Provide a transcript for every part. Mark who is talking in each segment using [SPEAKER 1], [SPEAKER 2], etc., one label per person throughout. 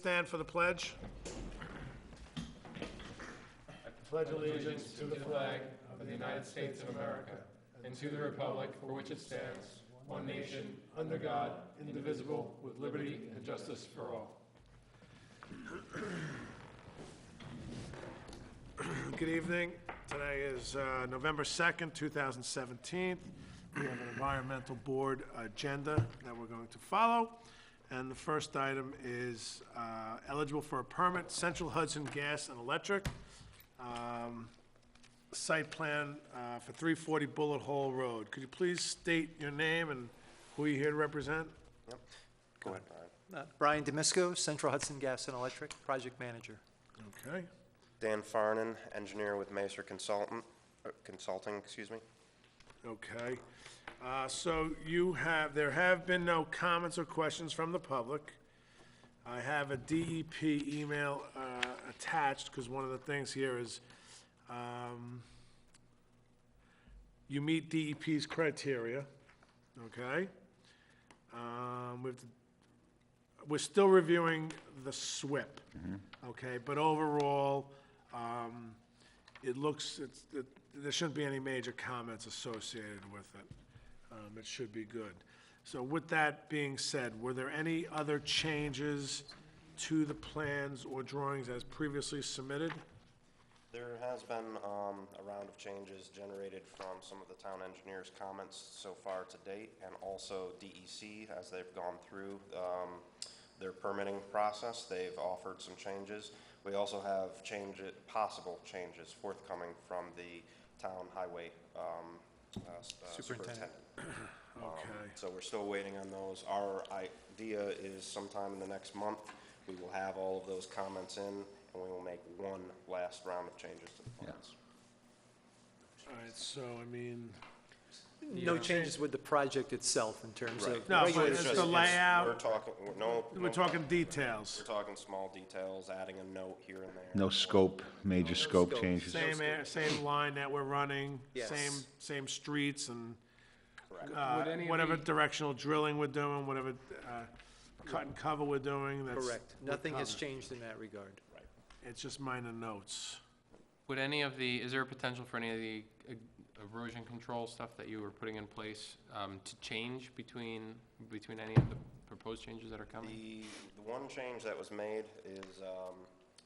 [SPEAKER 1] stand for the pledge? I pledge allegiance to the flag of the United States of America and to the republic for which it stands, one nation, under God, indivisible, with liberty and justice for all. Good evening. Today is November 2nd, 2017. We have an environmental board agenda that we're going to follow. And the first item is eligible for a permit, Central Hudson Gas and Electric. Site plan for 340 Bullet Hole Road. Could you please state your name and who you're here to represent?
[SPEAKER 2] Yep. Go ahead, Brian.
[SPEAKER 3] Brian Demisco, Central Hudson Gas and Electric, Project Manager.
[SPEAKER 1] Okay.
[SPEAKER 2] Dan Farnan, engineer with Macer Consulting, excuse me.
[SPEAKER 1] Okay. So there have been no comments or questions from the public. I have a DEP email attached, because one of the things here is you meet DEP's criteria, okay? We're still reviewing the SWIP, okay? But overall, there shouldn't be any major comments associated with it. It should be good. So with that being said, were there any other changes to the plans or drawings as previously submitted?
[SPEAKER 2] There has been a round of changes generated from some of the town engineers' comments so far to date, and also DEC, as they've gone through their permitting process, they've offered some changes. We also have possible changes forthcoming from the town highway superintendent.
[SPEAKER 1] Okay.
[SPEAKER 2] So we're still waiting on those. Our idea is sometime in the next month, we will have all of those comments in, and we will make one last round of changes to the plans.
[SPEAKER 1] All right, so, I mean...
[SPEAKER 3] No changes with the project itself in terms of...
[SPEAKER 1] No, but
[SPEAKER 3] regular-
[SPEAKER 1] it's the layout.
[SPEAKER 2] We're
[SPEAKER 1] talking details.
[SPEAKER 2] We're talking small details, adding a note here and there.
[SPEAKER 4] No scope, major scope
[SPEAKER 3] scope.
[SPEAKER 4] changes.
[SPEAKER 1] Same line that we're running,
[SPEAKER 3] Yes.
[SPEAKER 1] same streets and
[SPEAKER 2] Correct.
[SPEAKER 1] whatever directional drilling we're doing, whatever cut and cover we're doing, that's...
[SPEAKER 3] Correct. Nothing has changed in that regard.
[SPEAKER 1] It's just minor notes.
[SPEAKER 5] Would is there a potential for any of the erosion control stuff that you were putting in place to change between any of the proposed changes that are coming?
[SPEAKER 2] The one change that was made is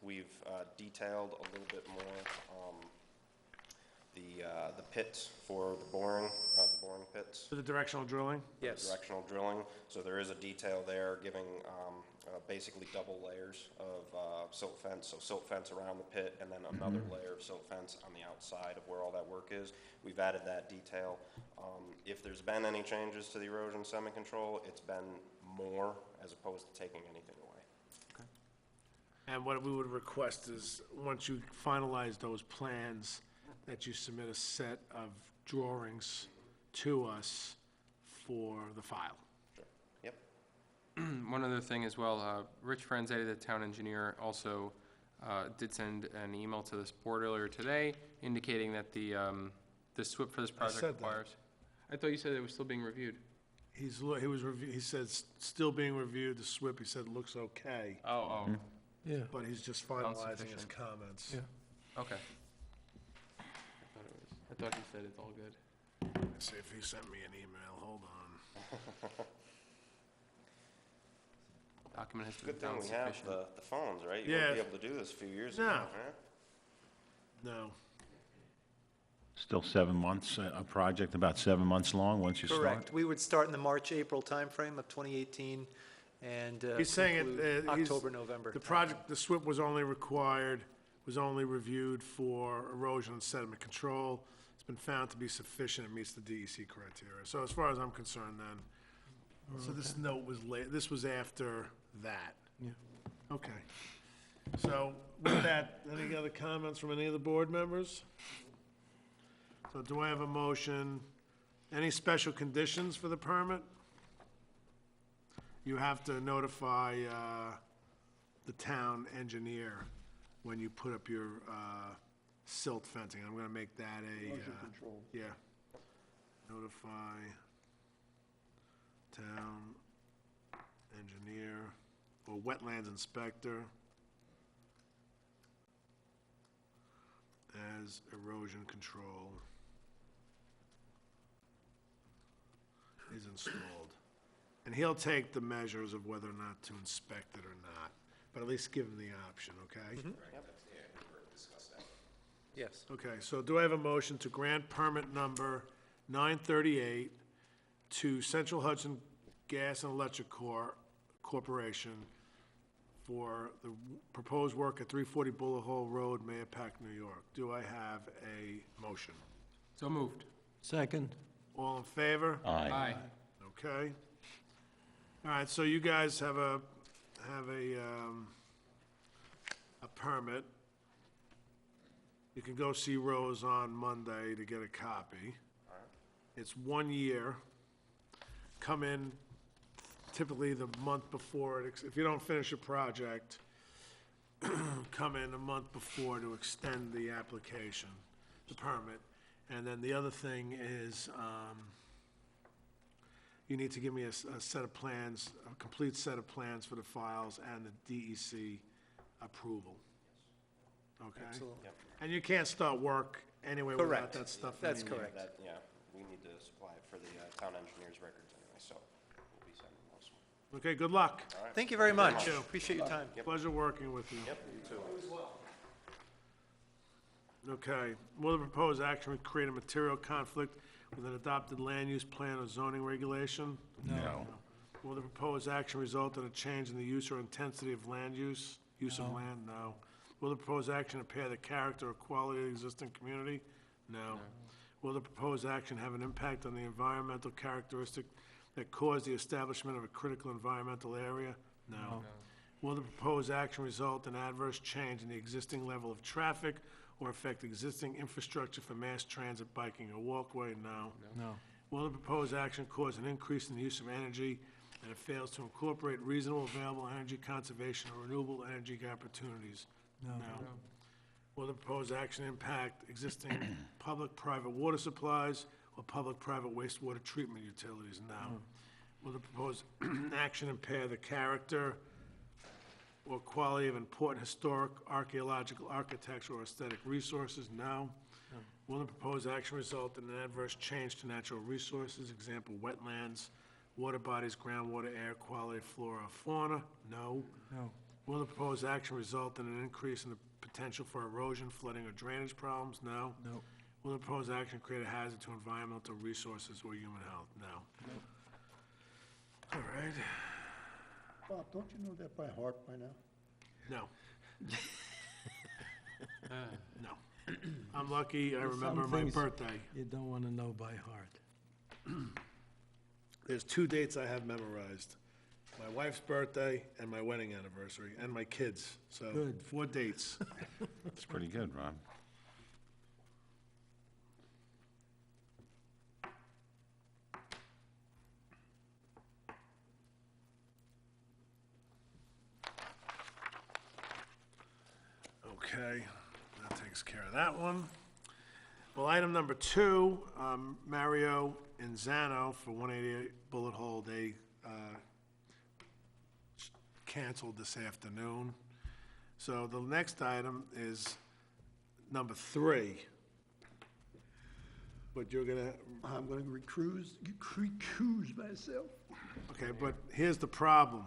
[SPEAKER 2] we've detailed a little bit more the pits for the boring pits.
[SPEAKER 1] For the directional drilling?
[SPEAKER 3] Yes.
[SPEAKER 2] Directional drilling. So there is a detail there giving basically double layers of silt fence. So silt fence around the pit and then another layer of silt fence on the outside of where all that work is. We've added that detail. If there's been any changes to the erosion sediment control, it's been more as opposed to taking anything away.
[SPEAKER 5] Okay.
[SPEAKER 1] And what we would request is, once you finalize those plans, that you submit a set of drawings to us for the file.
[SPEAKER 2] Sure. Yep.
[SPEAKER 5] One other thing as well, Rich Franzetti, the town engineer, also did send an email to this board earlier today indicating that the SWIP for this project
[SPEAKER 1] said that.
[SPEAKER 5] requires... I thought you said it was still being reviewed.
[SPEAKER 1] He said still being reviewed, the SWIP, he said looks okay,
[SPEAKER 5] Oh,
[SPEAKER 1] yeah, but he's just finalizing his
[SPEAKER 5] sufficient.
[SPEAKER 1] comments.
[SPEAKER 5] okay. I thought he said it's all good.
[SPEAKER 1] Let's see if he sent me an email, hold on.
[SPEAKER 5] Document has to be
[SPEAKER 2] Good thing
[SPEAKER 5] found
[SPEAKER 2] we have
[SPEAKER 5] sufficient.
[SPEAKER 2] the phones, right? You
[SPEAKER 1] Yeah.
[SPEAKER 2] wouldn't be able to do this a few years
[SPEAKER 1] No.
[SPEAKER 2] ago, huh?
[SPEAKER 1] No.
[SPEAKER 4] Still 7 months, a project about 7 months long once you start.
[SPEAKER 3] Correct. We would start in the March-April timeframe of 2018 and
[SPEAKER 1] He's saying
[SPEAKER 3] conclude
[SPEAKER 1] he's-
[SPEAKER 3] October, November.
[SPEAKER 1] The project, the SWIP was only reviewed for erosion and sediment control. It's been found to be sufficient, it meets the DEC criteria. So as far as I'm concerned then, so this note was this was after that? Yeah. Okay. So with that, any other comments from any of the board members? So do I have a motion? Any special conditions for the permit? You have to notify the town engineer when you put up your silt fencing. I'm gonna make that a... Yeah. Notify town engineer for wetlands inspector as erosion control is installed. And he'll take the measures of whether or not to inspect it or not, but at least give him the option, okay?
[SPEAKER 3] Yes.
[SPEAKER 1] Okay, so do I have a motion to grant permit number 938 to Central Hudson Gas and Electric Corporation for the proposed work at 340 Bullet Hole Road, Mayapack, New York? Do I have a motion?
[SPEAKER 5] So moved.
[SPEAKER 6] Second.
[SPEAKER 1] All in favor?
[SPEAKER 5] Aye.
[SPEAKER 1] Okay. All right, so you guys have a permit. You can go see Rose on Monday to get a copy. It's 1 year. Come in typically the month before, if you don't finish a project, come in a month before to extend the application, the permit. And then the other thing is, you need to give me a set of plans, a complete set of plans for the files and the DEC approval. Okay?
[SPEAKER 3] Excellent.
[SPEAKER 2] Yep.
[SPEAKER 1] And you can't start work anyway without
[SPEAKER 3] Correct.
[SPEAKER 1] that stuff.
[SPEAKER 3] That's
[SPEAKER 1] anyway.
[SPEAKER 3] correct.
[SPEAKER 2] That, yeah, we need to supply it for the town engineer's records anyway, so we'll be sending those.
[SPEAKER 1] Okay, good luck.
[SPEAKER 2] All right.
[SPEAKER 3] Thank you very much.
[SPEAKER 1] you.
[SPEAKER 3] Appreciate your time.
[SPEAKER 1] Pleasure working with you.
[SPEAKER 2] Yep, you too.
[SPEAKER 1] Okay, will the proposed action create a material conflict with an adopted land use plan or zoning regulation?
[SPEAKER 4] No.
[SPEAKER 1] Will the proposed action result in a change in the use or intensity of land use of land? No. Will the proposed action impair the character or quality of the existing community? No. Will the proposed action have an impact on the environmental characteristic that caused the establishment of a critical environmental area? No. Will the proposed action result in adverse change in the existing level of traffic or affect existing infrastructure for mass transit, biking, or walkway? No.
[SPEAKER 6] No.
[SPEAKER 1] Will the proposed action cause an increase in the use of energy and it fails to incorporate reasonable available energy conservation or renewable energy opportunities?
[SPEAKER 6] No.
[SPEAKER 1] Will the proposed action impact existing public-private water supplies or public-private wastewater treatment utilities? No. Will the proposed action impair the character or quality of important historic, archaeological, architectural, or aesthetic resources? No. Will the proposed action result in an adverse change to natural resources, example, wetlands, water bodies, groundwater, air quality, flora, or fauna? No.
[SPEAKER 6] No.
[SPEAKER 1] Will the proposed action result in an increase in the potential for erosion, flooding, or drainage problems? No.
[SPEAKER 6] No.
[SPEAKER 1] Will the proposed action create a hazard to environmental resources or human health? No. All right,
[SPEAKER 7] Bob, don't you know that by heart by now?
[SPEAKER 1] no. No. I'm lucky, I remember
[SPEAKER 6] Some
[SPEAKER 1] my
[SPEAKER 6] things
[SPEAKER 1] birthday.
[SPEAKER 6] You don't want to know by heart.
[SPEAKER 1] There's 2 dates I have memorized. My wife's birthday and my wedding anniversary, and my kids. So,
[SPEAKER 6] Good.
[SPEAKER 1] 4 dates.
[SPEAKER 4] It's pretty good, Ron.
[SPEAKER 1] Okay, that takes care of that one. Well, item number 2, Mario Inzano for 188 Bullet Hole, they canceled this afternoon. So the next item is number 3. But you're gonna,
[SPEAKER 7] I'm gonna recuse myself.
[SPEAKER 1] okay, but here's the problem.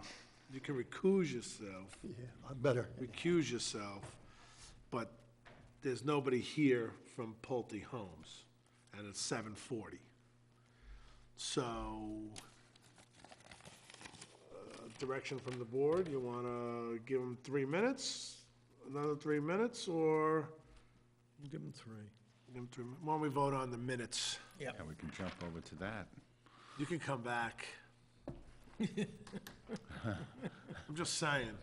[SPEAKER 1] You can recuse yourself,
[SPEAKER 7] Yeah, I better.
[SPEAKER 1] recuse yourself, but there's nobody here from Pulte Homes, and it's 7:40. So, direction from the board, you wanna give them 3 minutes? Another 3 minutes, or
[SPEAKER 6] Give them 3.
[SPEAKER 1] give them 3 minutes? Why don't we vote on the minutes?
[SPEAKER 4] Yeah, we can jump over to that.
[SPEAKER 1] You can come back. I'm just saying.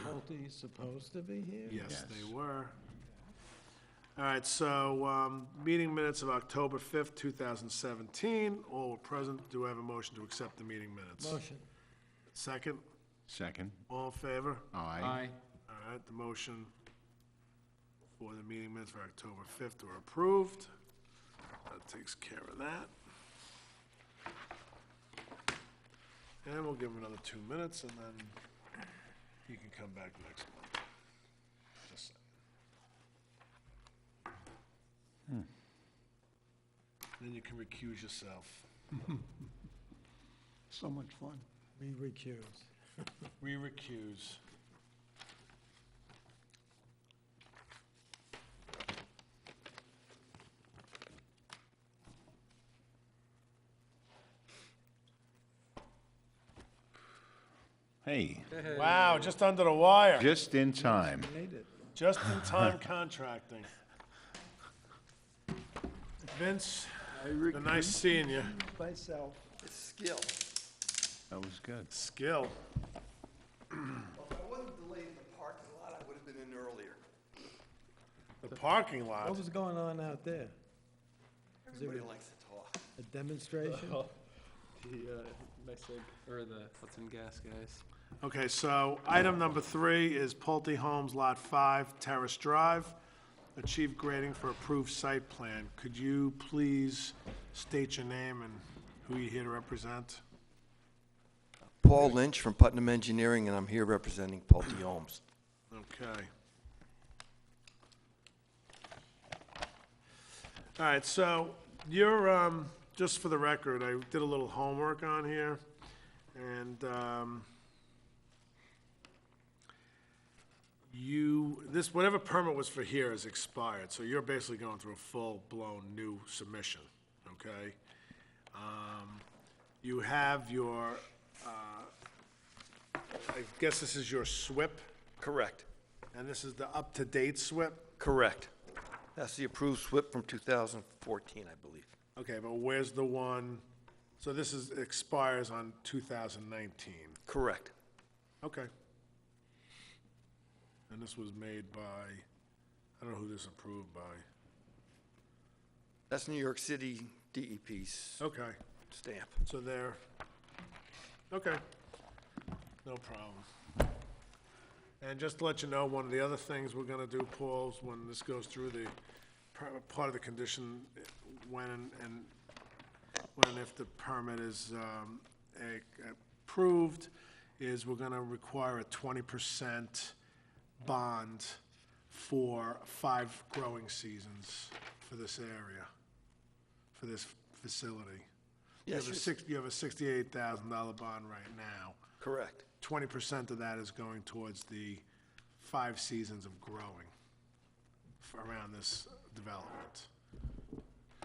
[SPEAKER 6] Pulte's supposed to be here?
[SPEAKER 1] Yes, they
[SPEAKER 4] Yes.
[SPEAKER 1] were. All right, so, meeting minutes of October 5th, 2017, all were present. Do I have a motion to accept the meeting minutes?
[SPEAKER 6] Motion.
[SPEAKER 1] Second,
[SPEAKER 4] Second?
[SPEAKER 1] all in favor?
[SPEAKER 4] Aye.
[SPEAKER 1] All right, the motion for the meeting minutes for October 5th were approved. That takes care of that. And we'll give him another 2 minutes, and then he can come back next month. Just saying. Then you can recuse yourself.
[SPEAKER 7] So much fun.
[SPEAKER 6] We recuse.
[SPEAKER 1] Re-recuse.
[SPEAKER 4] Hey,
[SPEAKER 1] Wow, just under the wire.
[SPEAKER 4] just in time.
[SPEAKER 6] Made it.
[SPEAKER 1] Just in time contracting. Vince, been nice seeing you.
[SPEAKER 6] Myself.
[SPEAKER 3] It's skill.
[SPEAKER 4] That was good.
[SPEAKER 1] Skill.
[SPEAKER 3] Well, if I wasn't delayed in the parking lot, I would have been in earlier.
[SPEAKER 1] The parking lot.
[SPEAKER 6] What was going on out there?
[SPEAKER 3] Everybody likes to talk.
[SPEAKER 6] A demonstration?
[SPEAKER 5] The or the Hudson Gas guys.
[SPEAKER 1] Okay, so item number 3 is Pulte Homes Lot 5, Terrace Drive. Achieve grading for approved site plan. Could you please state your name and who you're here to represent?
[SPEAKER 8] Paul Lynch from Putnam Engineering, and I'm here representing Pulte Homes.
[SPEAKER 1] Okay. All right, so you're, just for the record, I did a little homework on here, and whatever permit was for here is expired, so you're basically going through a full-blown new submission, okay? You have your, I guess this is your SWIP,
[SPEAKER 8] Correct.
[SPEAKER 1] and this is the up-to-date SWIP?
[SPEAKER 8] Correct. That's the approved SWIP from 2014, I believe.
[SPEAKER 1] Okay, but where's the one, so this expires on 2019?
[SPEAKER 8] Correct.
[SPEAKER 1] Okay. And this was made by, I don't know who this approved by.
[SPEAKER 8] That's New York City DEP's
[SPEAKER 1] Okay,
[SPEAKER 8] stamp.
[SPEAKER 1] so there, okay, no problem. And just to let you know, one of the other things we're gonna do, Paul, is when this goes through the, part of the condition, when and if the permit is approved, is we're gonna require a 20% bond for 5 growing seasons for this area, for this facility.
[SPEAKER 8] Yes,
[SPEAKER 1] You have a $68,000 bond right now.
[SPEAKER 8] correct.
[SPEAKER 1] 20% of that is going towards the 5 seasons of growing around this development.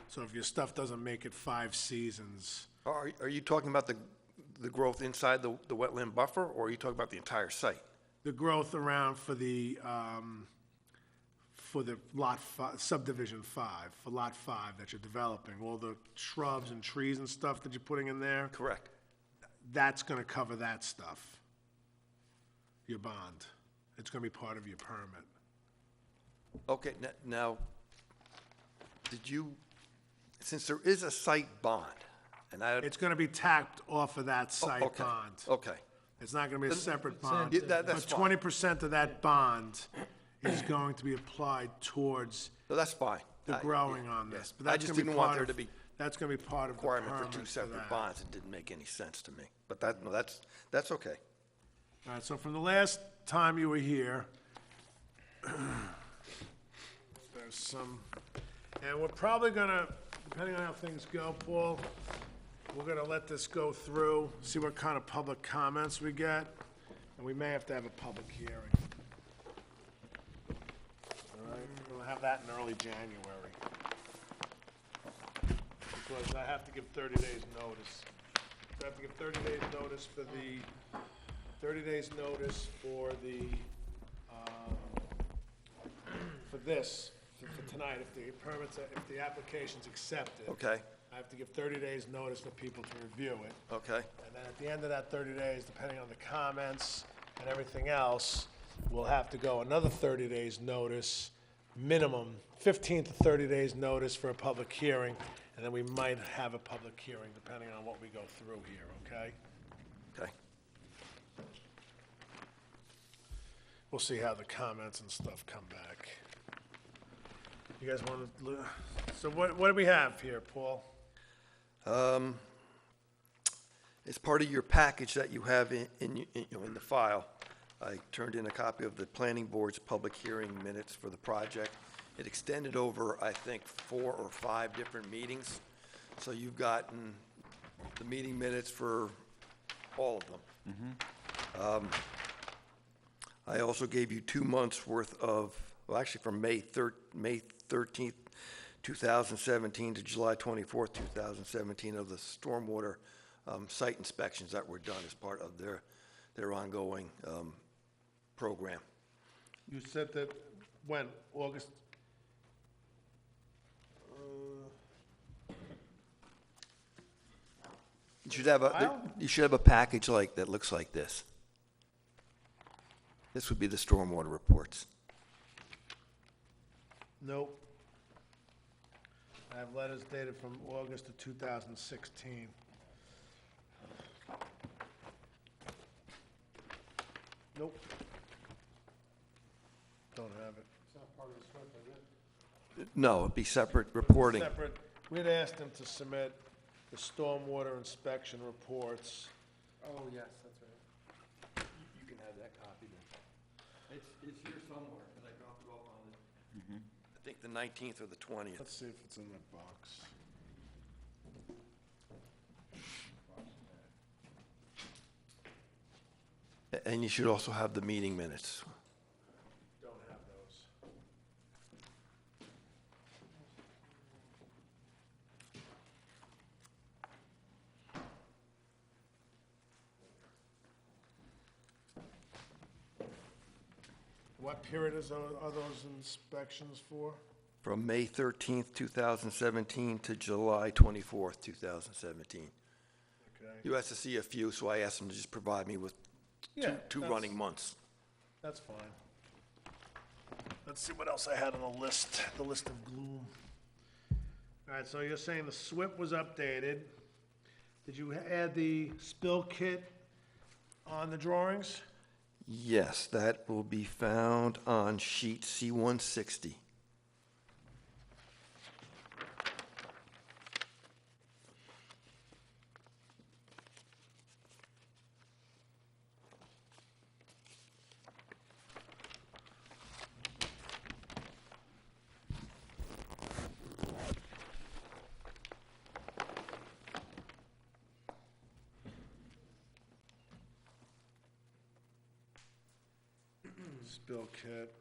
[SPEAKER 1] So if your stuff doesn't make it 5 seasons,
[SPEAKER 8] Are you talking about the growth inside the wetland buffer, or are you talking about the entire site?
[SPEAKER 1] the growth around for the lot subdivision 5, for lot 5 that you're developing, all the shrubs and trees and stuff that you're putting in there,
[SPEAKER 8] Correct.
[SPEAKER 1] that's gonna cover that stuff, your bond. It's gonna be part of your permit.
[SPEAKER 8] Okay, now, did you, since there is a site bond, and I...
[SPEAKER 1] It's gonna be tacked off of that site
[SPEAKER 8] okay,
[SPEAKER 1] bond.
[SPEAKER 8] Okay,
[SPEAKER 1] It's not gonna be a separate bond.
[SPEAKER 8] Yeah, that's
[SPEAKER 1] But
[SPEAKER 8] fine.
[SPEAKER 1] 20% of that bond is going to be applied towards
[SPEAKER 8] so that's fine.
[SPEAKER 1] the growing on
[SPEAKER 8] yeah.
[SPEAKER 1] this. But
[SPEAKER 8] I
[SPEAKER 1] that's
[SPEAKER 8] just
[SPEAKER 1] gonna be
[SPEAKER 8] didn't want
[SPEAKER 1] part
[SPEAKER 8] there
[SPEAKER 1] of-
[SPEAKER 8] to be
[SPEAKER 1] That's gonna be part of the
[SPEAKER 8] requirement
[SPEAKER 1] permit
[SPEAKER 8] for 2 separate
[SPEAKER 1] that.
[SPEAKER 8] bonds. It didn't make any sense to me. But that's okay.
[SPEAKER 1] All right, so from the last time you were here, there's some, and we're probably gonna, depending on how things go, Paul, we're gonna let this go through, see what kind of public comments we get, and we may have to have a public hearing. All right, we'll have that in early January. Because I have to give 30 days notice. So I have to give 30 days notice for the 30 days notice for the, for this, for tonight, if the permits, if the application's accepted.
[SPEAKER 8] Okay.
[SPEAKER 1] I have to give 30 days notice for people to review it.
[SPEAKER 8] Okay.
[SPEAKER 1] And then at the end of that 30 days, depending on the comments and everything else, we'll have to go another 30 days notice, minimum, 15 to 30 days notice for a public hearing, and then we might have a public hearing depending on what we go through here, okay?
[SPEAKER 8] Okay.
[SPEAKER 1] We'll see how the comments and stuff come back. You guys want to, so what do we have here, Paul?
[SPEAKER 8] As part of your package that you have in the file, I turned in a copy of the planning board's public hearing minutes for the project. It extended over, I think, 4 or 5 different meetings. So you've gotten the meeting minutes for all of them. I also gave you 2 months' worth of, well, actually from May 13th, 2017 to July 24th, 2017, of the stormwater site inspections that were done as part of their ongoing program.
[SPEAKER 1] You said that, when, August?
[SPEAKER 8] You should have a package that looks like this. This would be the stormwater reports.
[SPEAKER 1] Nope. I have letters dated from August of 2016. Nope. Don't have it. It's not part of the SWIP, is it?
[SPEAKER 8] No, it'd be separate reporting.
[SPEAKER 1] Separate, we'd asked them to submit the stormwater inspection reports.
[SPEAKER 5] Oh, yes, that's right.
[SPEAKER 8] You can have that copy then. It's here somewhere, but I dropped it off on I think the 19th or the 20th.
[SPEAKER 1] Let's see if it's in that box.
[SPEAKER 8] And you should also have the meeting minutes.
[SPEAKER 1] Don't have those. What period are those inspections for?
[SPEAKER 8] From May 13th, 2017 to July 24th, 2017.
[SPEAKER 1] Okay.
[SPEAKER 8] You asked to see a few, so I asked them to just provide me with
[SPEAKER 1] Yeah,
[SPEAKER 8] two
[SPEAKER 1] that's-
[SPEAKER 8] running months.
[SPEAKER 1] That's fine. Let's see what else I had on the list of gloom. All right, so you're saying the SWIP was updated. Did you add the spill kit on the drawings?
[SPEAKER 8] Yes, that will be found on sheet C-160.
[SPEAKER 1] Spill kit.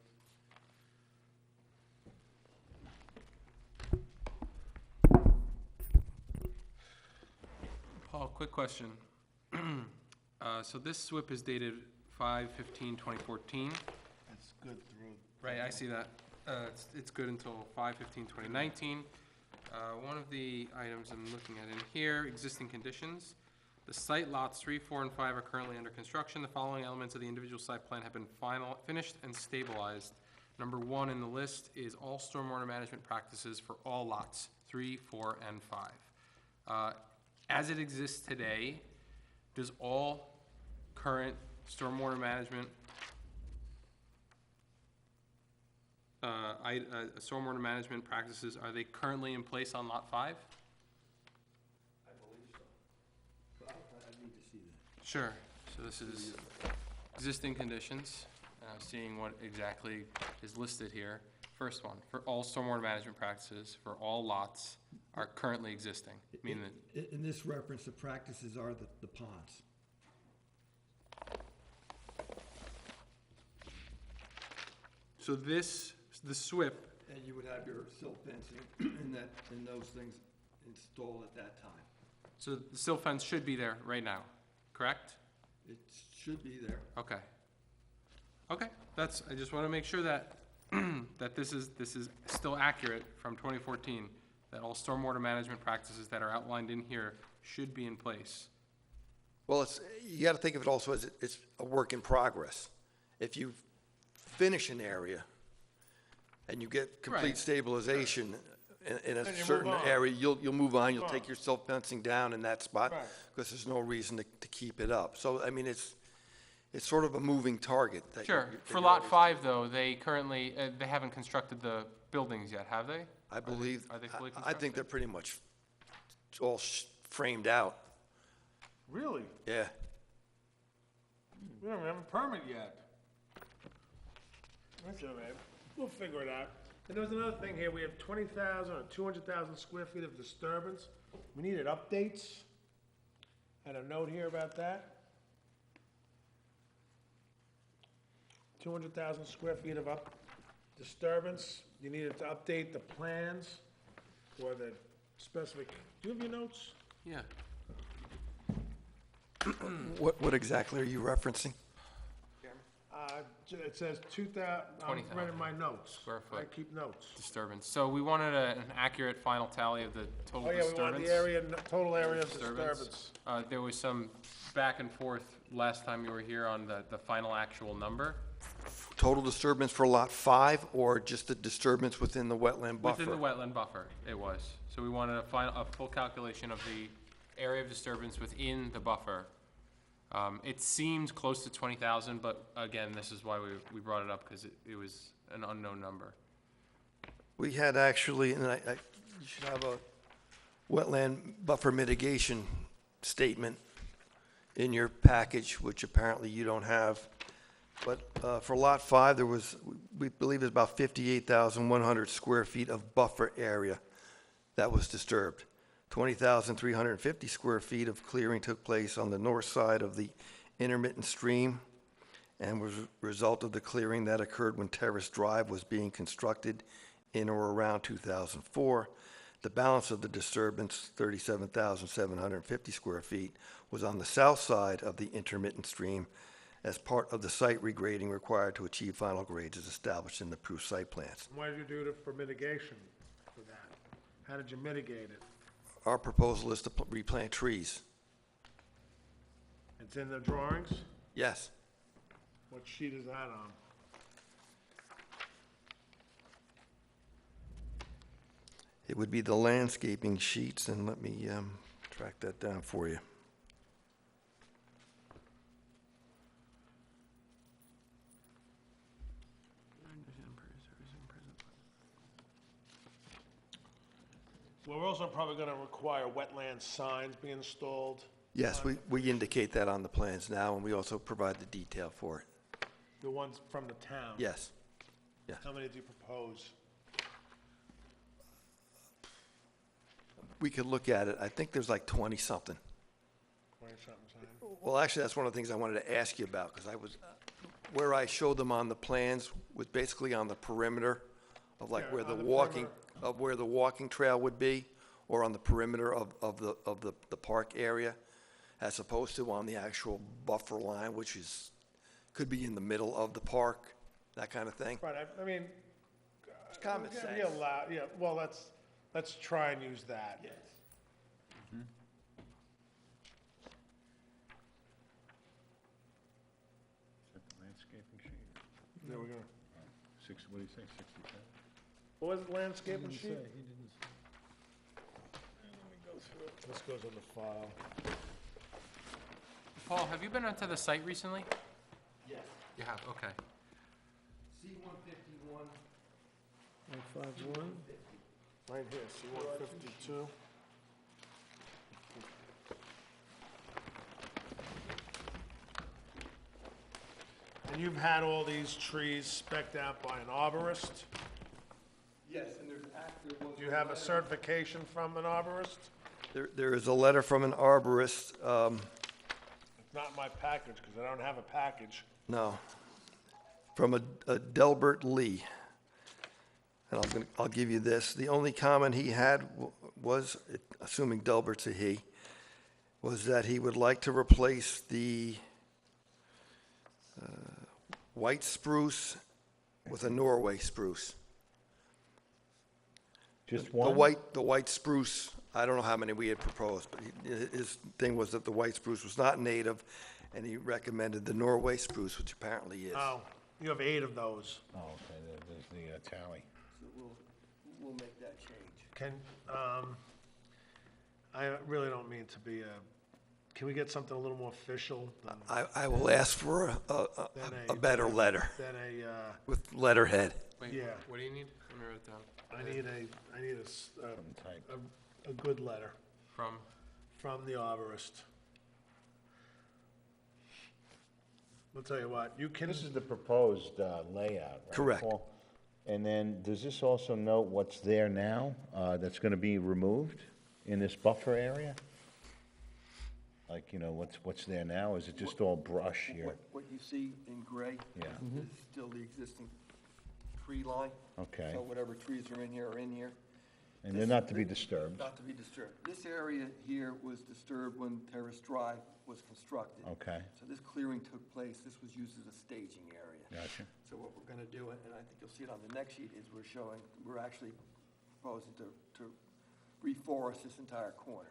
[SPEAKER 5] Paul, quick question. So this SWIP is dated 5/15/2014.
[SPEAKER 1] It's good through.
[SPEAKER 5] Right, I see that. It's good until 5/15/2019. One of the items I'm looking at in here, existing conditions. The site lots 3, 4, and 5 are currently under construction. The following elements of the individual site plan have been finished and stabilized. Number 1 in the list is all stormwater management practices for all lots, 3, 4, and 5. As it exists today, does all current stormwater management stormwater management practices, are they currently in place on Lot 5? Sure, so this is existing conditions, seeing what exactly is listed here. First one, for all stormwater management practices, for all lots are currently existing, meaning that,
[SPEAKER 7] In this reference, the practices are the ponds.
[SPEAKER 5] so this, the SWIP,
[SPEAKER 8] And you would have your silt fencing and those things installed at that time.
[SPEAKER 5] so the silt fence should be there right now, correct?
[SPEAKER 8] It should be there.
[SPEAKER 5] Okay. Okay, I just want to make sure that, that this is still accurate from 2014, that all stormwater management practices that are outlined in here should be in place.
[SPEAKER 8] Well, you got to think of it also as it's a work in progress. If you finish an area and you get complete
[SPEAKER 5] Right.
[SPEAKER 8] stabilization in a
[SPEAKER 1] Then you move
[SPEAKER 8] certain
[SPEAKER 1] on.
[SPEAKER 8] area, you'll move on, you'll
[SPEAKER 1] Move
[SPEAKER 8] take
[SPEAKER 1] on.
[SPEAKER 8] your silt fencing down in that spot
[SPEAKER 1] Right.
[SPEAKER 8] because there's no reason to keep it up. So, I mean, it's sort of a moving target. that
[SPEAKER 5] Sure.
[SPEAKER 8] you're- that
[SPEAKER 5] For
[SPEAKER 8] you're
[SPEAKER 5] Lot
[SPEAKER 8] always-
[SPEAKER 5] 5, though, they currently, they haven't constructed the buildings yet, have they?
[SPEAKER 8] I believe,
[SPEAKER 5] Are they fully
[SPEAKER 8] I
[SPEAKER 5] constructed?
[SPEAKER 8] think they're pretty much all framed out,
[SPEAKER 1] Really?
[SPEAKER 8] yeah.
[SPEAKER 1] We don't have a permit yet. That's all right. We'll figure it out. And there was another thing here. We have 20,000 or 200,000 square feet of disturbance. We needed updates. Had a note here about that. 200,000 square feet of disturbance. You needed to update the plans or the specific, do you have your notes?
[SPEAKER 5] Yeah.
[SPEAKER 8] What exactly are you referencing?
[SPEAKER 1] It says 2,000, I'm
[SPEAKER 5] 20,000
[SPEAKER 1] running my notes.
[SPEAKER 5] square
[SPEAKER 1] I
[SPEAKER 5] foot.
[SPEAKER 1] keep notes.
[SPEAKER 5] Disturbance. So we wanted an accurate final tally of the total
[SPEAKER 1] Oh, yeah, we want
[SPEAKER 5] disturbance.
[SPEAKER 1] the area, total area of disturbance.
[SPEAKER 5] There was some back and forth last time you were here on the final actual number.
[SPEAKER 8] Total disturbance for Lot 5, or just the disturbance within the wetland buffer?
[SPEAKER 5] Within the wetland buffer, it was. So we wanted a full calculation of the area of disturbance within the buffer. It seemed close to 20,000, but again, this is why we brought it up, because it was an unknown number.
[SPEAKER 8] We had actually, and you should have a wetland buffer mitigation statement in your package, which apparently you don't have. But for Lot 5, there was, we believe it's about 58,100 square feet of buffer area that was disturbed. 20,350 square feet of clearing took place on the north side of the intermittent stream and was a result of the clearing that occurred when Terrace Drive was being constructed in or around 2004. The balance of the disturbance, 37,750 square feet, was on the south side of the intermittent stream as part of the site regrading required to achieve final grades as established in the approved site plans.
[SPEAKER 1] What did you do for mitigation for that? How did you mitigate it?
[SPEAKER 8] Our proposal is to replant trees.
[SPEAKER 1] It's in the drawings?
[SPEAKER 8] Yes.
[SPEAKER 1] What sheet is that on?
[SPEAKER 8] It would be the landscaping sheets, and let me track that down for you.
[SPEAKER 1] Well, we're also probably gonna require wetland signs be installed.
[SPEAKER 8] Yes, we indicate that on the plans now, and we also provide the detail for it.
[SPEAKER 1] The ones from the town.
[SPEAKER 8] Yes.
[SPEAKER 1] How many do you propose?
[SPEAKER 8] We could look at it. I think there's like 20-something.
[SPEAKER 1] 20-something signs?
[SPEAKER 8] Well, actually, that's one of the things I wanted to ask you about, because where I showed them on the plans was basically on the perimeter of like
[SPEAKER 1] Yeah,
[SPEAKER 8] where the
[SPEAKER 1] on the
[SPEAKER 8] walking,
[SPEAKER 1] perimeter.
[SPEAKER 8] of where the walking trail would be, or on the perimeter of the park area, as opposed to on the actual buffer line, which could be in the middle of the park, that kind of thing.
[SPEAKER 1] Right, I mean.
[SPEAKER 8] It's common
[SPEAKER 1] yeah,
[SPEAKER 8] sense.
[SPEAKER 1] yeah, well, let's try and use that.
[SPEAKER 8] Yes.
[SPEAKER 4] Landscaping sheet,
[SPEAKER 1] There we go.
[SPEAKER 4] what do you say, 67?
[SPEAKER 1] What was it, landscaping
[SPEAKER 6] Didn't say,
[SPEAKER 1] sheet?
[SPEAKER 6] he didn't say.
[SPEAKER 1] This goes on the file.
[SPEAKER 5] Paul, have you been onto the site recently?
[SPEAKER 8] Yes.
[SPEAKER 5] You have, okay.
[SPEAKER 8] C-151.
[SPEAKER 6] 151?
[SPEAKER 1] Right here, C 152. And you've had all these trees spec'd out by an arborist?
[SPEAKER 8] Yes, and there's
[SPEAKER 1] Do you have a certification from an arborist?
[SPEAKER 8] There is a letter from an arborist,
[SPEAKER 1] It's not my package, because I don't have a package.
[SPEAKER 8] no, from a Delbert Lee. And I'll give you this. The only comment he had was, assuming Delbert's a he, was that he would like to replace the white spruce with a Norway spruce.
[SPEAKER 4] Just
[SPEAKER 8] The
[SPEAKER 4] one?
[SPEAKER 8] white spruce, I don't know how many we had proposed, but his thing was that the white spruce was not native, and he recommended the Norway spruce, which apparently is.
[SPEAKER 1] Oh, you have 8 of those.
[SPEAKER 4] Oh, okay, there's the tally.
[SPEAKER 8] We'll make that change.
[SPEAKER 1] Can, I really don't mean to be a can we get something a little more official than,
[SPEAKER 8] I will ask for a better letter
[SPEAKER 1] than
[SPEAKER 8] with letterhead.
[SPEAKER 5] Wait,
[SPEAKER 1] Yeah.
[SPEAKER 5] what do you need? Let me write it down.
[SPEAKER 1] I need a good letter
[SPEAKER 5] From,
[SPEAKER 1] from the arborist. I'll tell you what, you can,
[SPEAKER 4] This is the proposed layout, right,
[SPEAKER 8] Correct.
[SPEAKER 4] Paul? And then, does this also note what's there now, that's gonna be removed in this buffer area? Like, you know, what's there now, is it just all brush here?
[SPEAKER 8] What you see in gray
[SPEAKER 4] Yeah.
[SPEAKER 8] is still the existing tree line.
[SPEAKER 4] Okay.
[SPEAKER 8] So whatever trees are in here are in here.
[SPEAKER 4] And they're not to be disturbed?
[SPEAKER 8] Not to be disturbed. This area here was disturbed when Terrace Drive was constructed.
[SPEAKER 4] Okay,
[SPEAKER 8] So this clearing took place, this was used as a staging area.
[SPEAKER 4] gotcha.
[SPEAKER 8] So what we're gonna do, and I think you'll see it on the next sheet, is we're actually proposing to reforest this entire corner.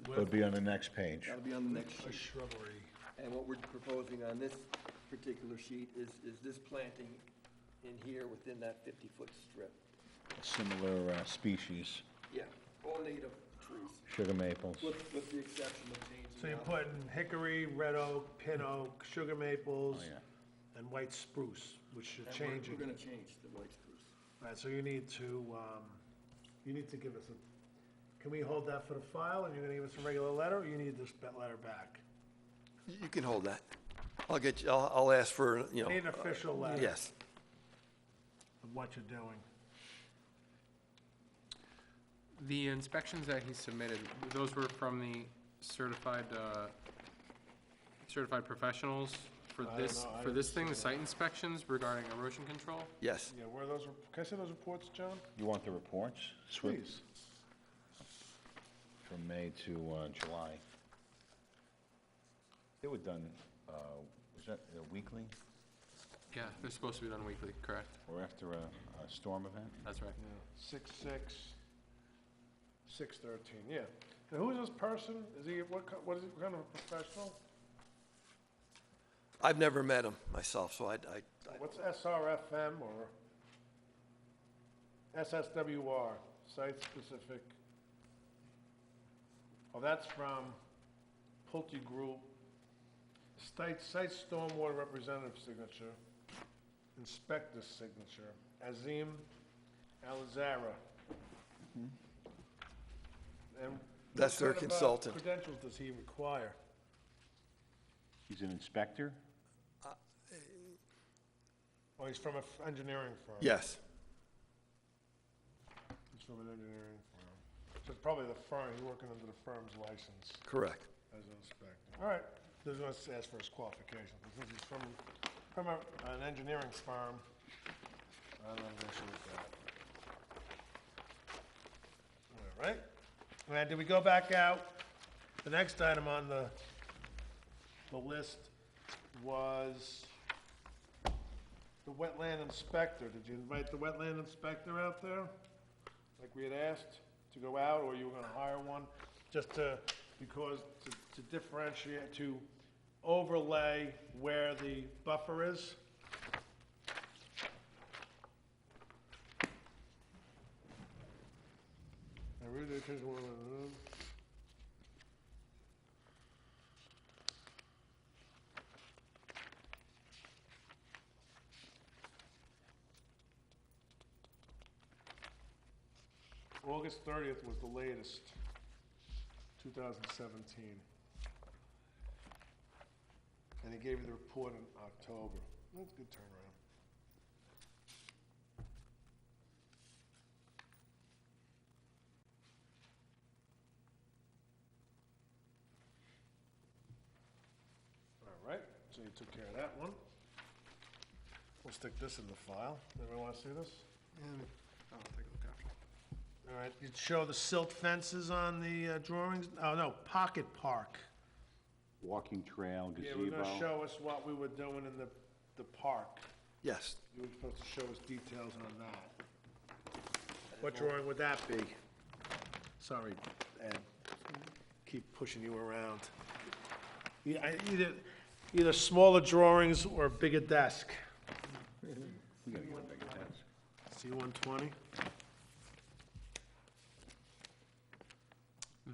[SPEAKER 8] So
[SPEAKER 4] It'll be on the next page.
[SPEAKER 8] that'll be on the next
[SPEAKER 1] a
[SPEAKER 8] sheet.
[SPEAKER 1] shrubbery.
[SPEAKER 8] And what we're proposing on this particular sheet is this planting in here within that 50-foot strip.
[SPEAKER 4] Similar species,
[SPEAKER 8] Yeah, all native trees,
[SPEAKER 4] sugar maples.
[SPEAKER 8] with the exception of changing.
[SPEAKER 1] So you're
[SPEAKER 8] out-
[SPEAKER 1] putting hickory, red oak, pin oak, sugar maples,
[SPEAKER 4] Oh, yeah.
[SPEAKER 1] and white spruce, which should
[SPEAKER 8] and
[SPEAKER 1] change
[SPEAKER 8] We're
[SPEAKER 1] it.
[SPEAKER 8] gonna change the white spruce.
[SPEAKER 1] All right, so you need to give us can we hold that for the file, and you're gonna give us a regular letter, or you need this letter back?
[SPEAKER 8] You can hold that. I'll ask for, you know.
[SPEAKER 1] Need an official letter.
[SPEAKER 8] Yes.
[SPEAKER 1] Of what you're doing.
[SPEAKER 5] the inspections that he submitted, those were from the certified professionals for
[SPEAKER 1] I don't
[SPEAKER 5] this,
[SPEAKER 1] know. I
[SPEAKER 5] for this
[SPEAKER 1] didn't
[SPEAKER 5] thing,
[SPEAKER 1] see
[SPEAKER 5] the site inspections regarding erosion control?
[SPEAKER 8] Yes.
[SPEAKER 1] Yeah, where are those, can I see those reports, John?
[SPEAKER 4] You want the reports?
[SPEAKER 1] Please.
[SPEAKER 4] From May to July. They were done, was that weekly
[SPEAKER 5] Yeah, they're supposed to be done weekly, correct?
[SPEAKER 4] or after a storm event?
[SPEAKER 5] That's right.
[SPEAKER 1] 6/6, 6/13, yeah. And who is this person? Is he, what is he, what kind of a professional?
[SPEAKER 8] I've never met him myself, so I
[SPEAKER 1] What's SRFM or SSWR, site-specific? Oh, that's from Pulte Group. Site stormwater representative signature, inspector's signature, Azim Alizara. And
[SPEAKER 8] That's their
[SPEAKER 1] what kind of,
[SPEAKER 8] consultant.
[SPEAKER 1] Credentials does he require?
[SPEAKER 4] He's an inspector?
[SPEAKER 1] Oh, he's from an engineering firm.
[SPEAKER 8] yes.
[SPEAKER 1] He's from an engineering firm. So it's probably the firm, he's working under the firm's license
[SPEAKER 8] Correct.
[SPEAKER 1] as an inspector. All right, there's no ask for his qualifications, but since he's from an engineering firm, I don't have an issue with that. All right, and did we go back out? The next item on the list was the wetland inspector. Did you invite the wetland inspector out there? Like we had asked to go out, or you were gonna hire one? Just to differentiate, to overlay where the buffer is? I really did just want to. August 30th was the latest, 2017. And he gave you the report in October. That's a good turnaround. All right, so you took care of that one. We'll stick this in the file. Everyone want to see this?
[SPEAKER 5] I'll take a look after.
[SPEAKER 1] All right, you show the silt fences on the drawings? Oh, no, Pocket Park.
[SPEAKER 4] Walking trail,
[SPEAKER 1] Yeah,
[SPEAKER 4] gazebo?
[SPEAKER 1] we're gonna show us what we were doing in the park.
[SPEAKER 8] Yes.
[SPEAKER 1] You were supposed to show us details on that. What drawing would that be? Sorry, Ed, keep pushing you around. Yeah, either smaller drawings or a bigger desk.
[SPEAKER 4] We gotta get a bigger desk.
[SPEAKER 1] C-120?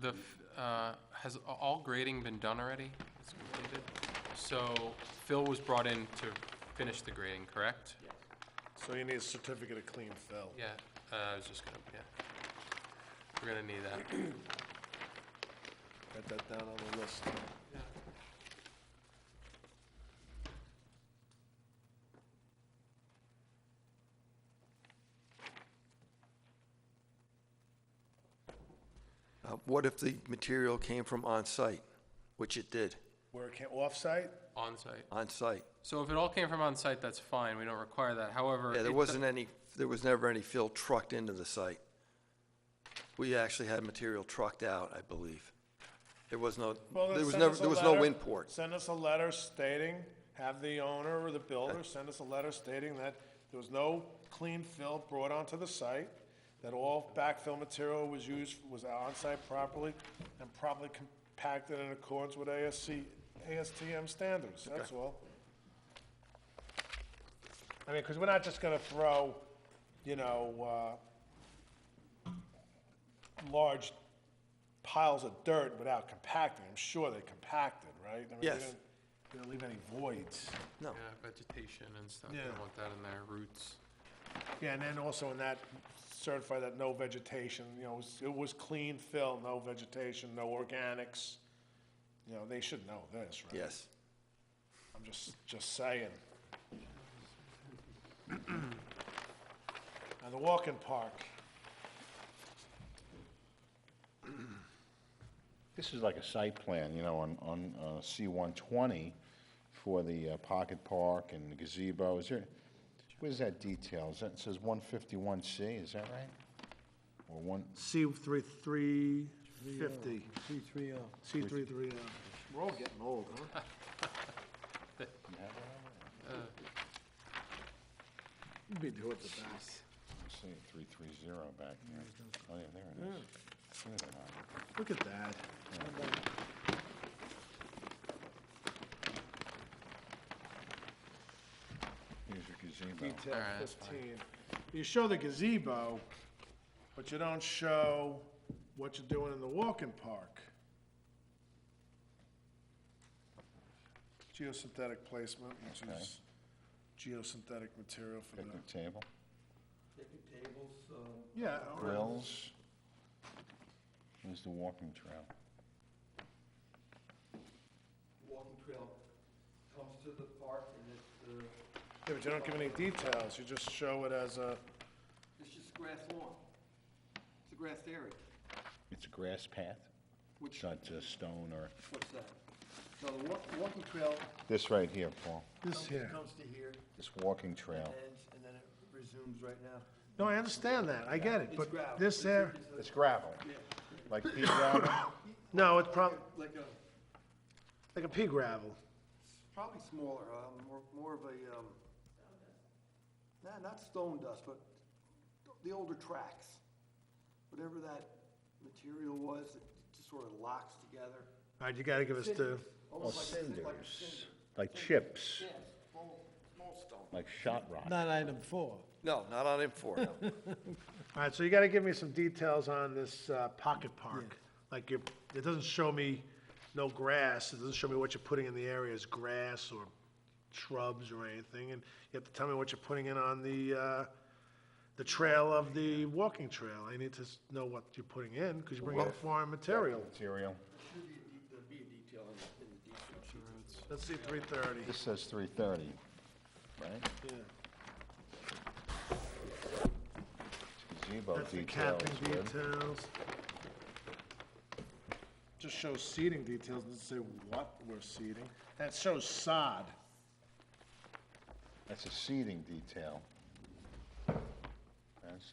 [SPEAKER 5] The has all grading been done already? It's completed? So Phil was brought in to finish the grading, correct?
[SPEAKER 1] So you need a certificate of clean fill.
[SPEAKER 5] Yeah, I was just gonna, yeah. We're gonna need that.
[SPEAKER 1] Write that down on the list.
[SPEAKER 8] What if the material came from on-site, which it did,
[SPEAKER 1] Where it came, off-site?
[SPEAKER 5] On-site.
[SPEAKER 8] on-site?
[SPEAKER 5] So if it all came from on-site, that's fine, we don't require that, however.
[SPEAKER 8] Yeah,
[SPEAKER 5] it
[SPEAKER 8] there was never any fill trucked into the site. We actually had material trucked out, I believe. There was no,
[SPEAKER 1] Well, then
[SPEAKER 8] there was
[SPEAKER 1] send
[SPEAKER 8] never,
[SPEAKER 1] us a
[SPEAKER 8] there was no
[SPEAKER 1] letter.
[SPEAKER 8] import.
[SPEAKER 1] Send us a letter stating, have the owner or the builder send us a letter stating that there was no clean fill brought onto the site, that all backfill material was used, was on-site properly, and properly compacted in accordance with ASTM standards, that's all. I mean, because we're not just gonna throw, you know, large piles of dirt without compacting. I'm sure they compacted, right? I mean,
[SPEAKER 8] Yes.
[SPEAKER 1] They didn't leave any voids.
[SPEAKER 8] No.
[SPEAKER 5] Yeah, vegetation and stuff, we
[SPEAKER 1] Yeah.
[SPEAKER 5] don't want that in there, roots.
[SPEAKER 1] Yeah, and then also in that, certify that no vegetation, you know, it was clean fill, no vegetation, no organics. You know, they should know this, right?
[SPEAKER 8] Yes.
[SPEAKER 1] I'm just saying. And the walk-in park,
[SPEAKER 4] This is like a site plan, you know, on C-120 for the pocket park and the gazebo. Is there, what is that detail? Is that, it says 151C, is that right? Or one,
[SPEAKER 1] C-350,
[SPEAKER 6] C30.
[SPEAKER 1] C-330. We're all getting old, huh? You'd be doing the best.
[SPEAKER 4] let's see, 330 back there. Oh, yeah, there it is. Look at that.
[SPEAKER 1] Look at that.
[SPEAKER 4] Here's your gazebo.
[SPEAKER 1] Detail
[SPEAKER 5] All right, that's
[SPEAKER 1] 15. You show the gazebo, but you don't show what you're doing in the walk-in park. Geosynthetic placement, which is geosynthetic material for the,
[SPEAKER 4] Picnic table,
[SPEAKER 8] Picnic tables,
[SPEAKER 1] yeah. or-
[SPEAKER 4] grills. Here's the walking trail.
[SPEAKER 8] walking trail comes to the park and it's,
[SPEAKER 1] Yeah, but you don't give any details, you just show it as a,
[SPEAKER 8] it's just grass lawn. It's a grassed area.
[SPEAKER 4] It's a grass path,
[SPEAKER 8] Which,
[SPEAKER 4] it's not stone or,
[SPEAKER 8] what's that? So the walking trail
[SPEAKER 4] this right here, Paul,
[SPEAKER 1] this here.
[SPEAKER 8] comes to here,
[SPEAKER 4] this walking trail.
[SPEAKER 8] ends, and then it resumes right now.
[SPEAKER 1] No, I understand that, I get it,
[SPEAKER 8] It's
[SPEAKER 1] but
[SPEAKER 8] gravel.
[SPEAKER 1] this there,
[SPEAKER 4] It's gravel,
[SPEAKER 8] Yeah,
[SPEAKER 4] like pea gravel?
[SPEAKER 1] no, it's
[SPEAKER 8] like a,
[SPEAKER 1] like a pea gravel.
[SPEAKER 8] probably smaller, more of a, not stone dust, but the older tracks. Whatever that material was, it just sort of locks together.
[SPEAKER 1] All right, you gotta give us the,
[SPEAKER 4] Or
[SPEAKER 8] Almost like a
[SPEAKER 4] cinders,
[SPEAKER 8] cinder.
[SPEAKER 4] like chips,
[SPEAKER 8] Yeah, small stone.
[SPEAKER 4] like shot rock.
[SPEAKER 6] Not item 4.
[SPEAKER 8] No, not on M4, no.
[SPEAKER 1] all right, so you gotta give me some details on this pocket park. Like, it doesn't show me no grass, it doesn't show me what you're putting in the area as grass or shrubs or anything, and you have to tell me what you're putting in on the trail of the walking trail. I need to know what you're putting in, because you're bringing in foreign material.
[SPEAKER 4] Material.
[SPEAKER 8] There'd be a detail in the detail sheet.
[SPEAKER 1] Let's see, 330.
[SPEAKER 4] This says 330, right?
[SPEAKER 1] Yeah.
[SPEAKER 4] Gazebo
[SPEAKER 1] That's the
[SPEAKER 4] detail
[SPEAKER 1] capping
[SPEAKER 4] is good.
[SPEAKER 1] details. Just shows seating details, doesn't say what we're seating. And it shows sod.
[SPEAKER 4] That's a seating detail. That's-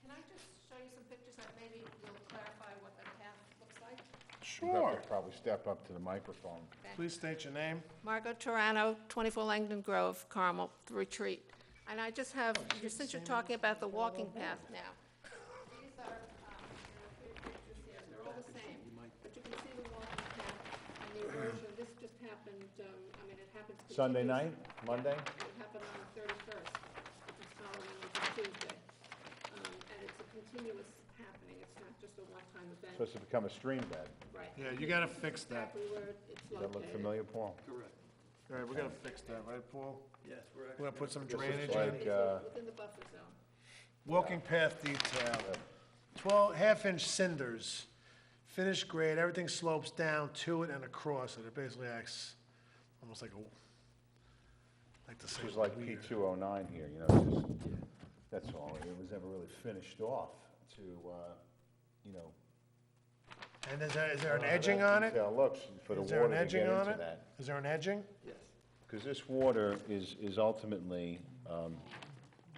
[SPEAKER 9] Can I just show you some pictures that maybe will clarify what the path looks like?
[SPEAKER 4] You'd have
[SPEAKER 1] Sure.
[SPEAKER 4] to probably step up to the microphone.
[SPEAKER 1] Please state your name.
[SPEAKER 9] Margot Torano, 24 Langdon Grove, Carmel, Retreat. And I just have, since you're talking about the walking path now, these are, there are 3 pictures here, they're all the same, but you can see the walking path and the erosion. This just happened, I mean, it happens
[SPEAKER 4] Sunday
[SPEAKER 9] continuously.
[SPEAKER 4] night, Monday?
[SPEAKER 9] It happened on the 31st, which is following into Tuesday. And it's a continuous happening, it's not just a a one-time event.
[SPEAKER 4] Supposed to become a stream bed.
[SPEAKER 9] Right.
[SPEAKER 1] Yeah, you gotta fix that.
[SPEAKER 9] Exactly where it's
[SPEAKER 4] Does that look
[SPEAKER 9] located.
[SPEAKER 4] familiar, Paul?
[SPEAKER 8] Correct.
[SPEAKER 1] All right, we gotta fix that, right, Paul?
[SPEAKER 8] Yes, we're
[SPEAKER 1] We're
[SPEAKER 8] actually.
[SPEAKER 1] gonna put some
[SPEAKER 4] This is
[SPEAKER 1] drainage
[SPEAKER 4] like,
[SPEAKER 1] in.
[SPEAKER 9] Within the buffer zone.
[SPEAKER 1] Walking path detail, 12, half-inch cinders, finished grade, everything slopes down to it and across it. It basically acts almost like a, like to say.
[SPEAKER 4] This is like
[SPEAKER 1] weir.
[SPEAKER 4] P209 here, you know, just, that's all. It was never really finished off to, you know.
[SPEAKER 1] And is there an
[SPEAKER 4] how
[SPEAKER 1] edging
[SPEAKER 4] that
[SPEAKER 1] on it?
[SPEAKER 4] detail looks for the
[SPEAKER 1] Is there an
[SPEAKER 4] water to
[SPEAKER 1] edging
[SPEAKER 4] get
[SPEAKER 1] on
[SPEAKER 4] into
[SPEAKER 1] it?
[SPEAKER 4] that.
[SPEAKER 1] Is there an edging
[SPEAKER 8] Yes.
[SPEAKER 4] Because this water is ultimately,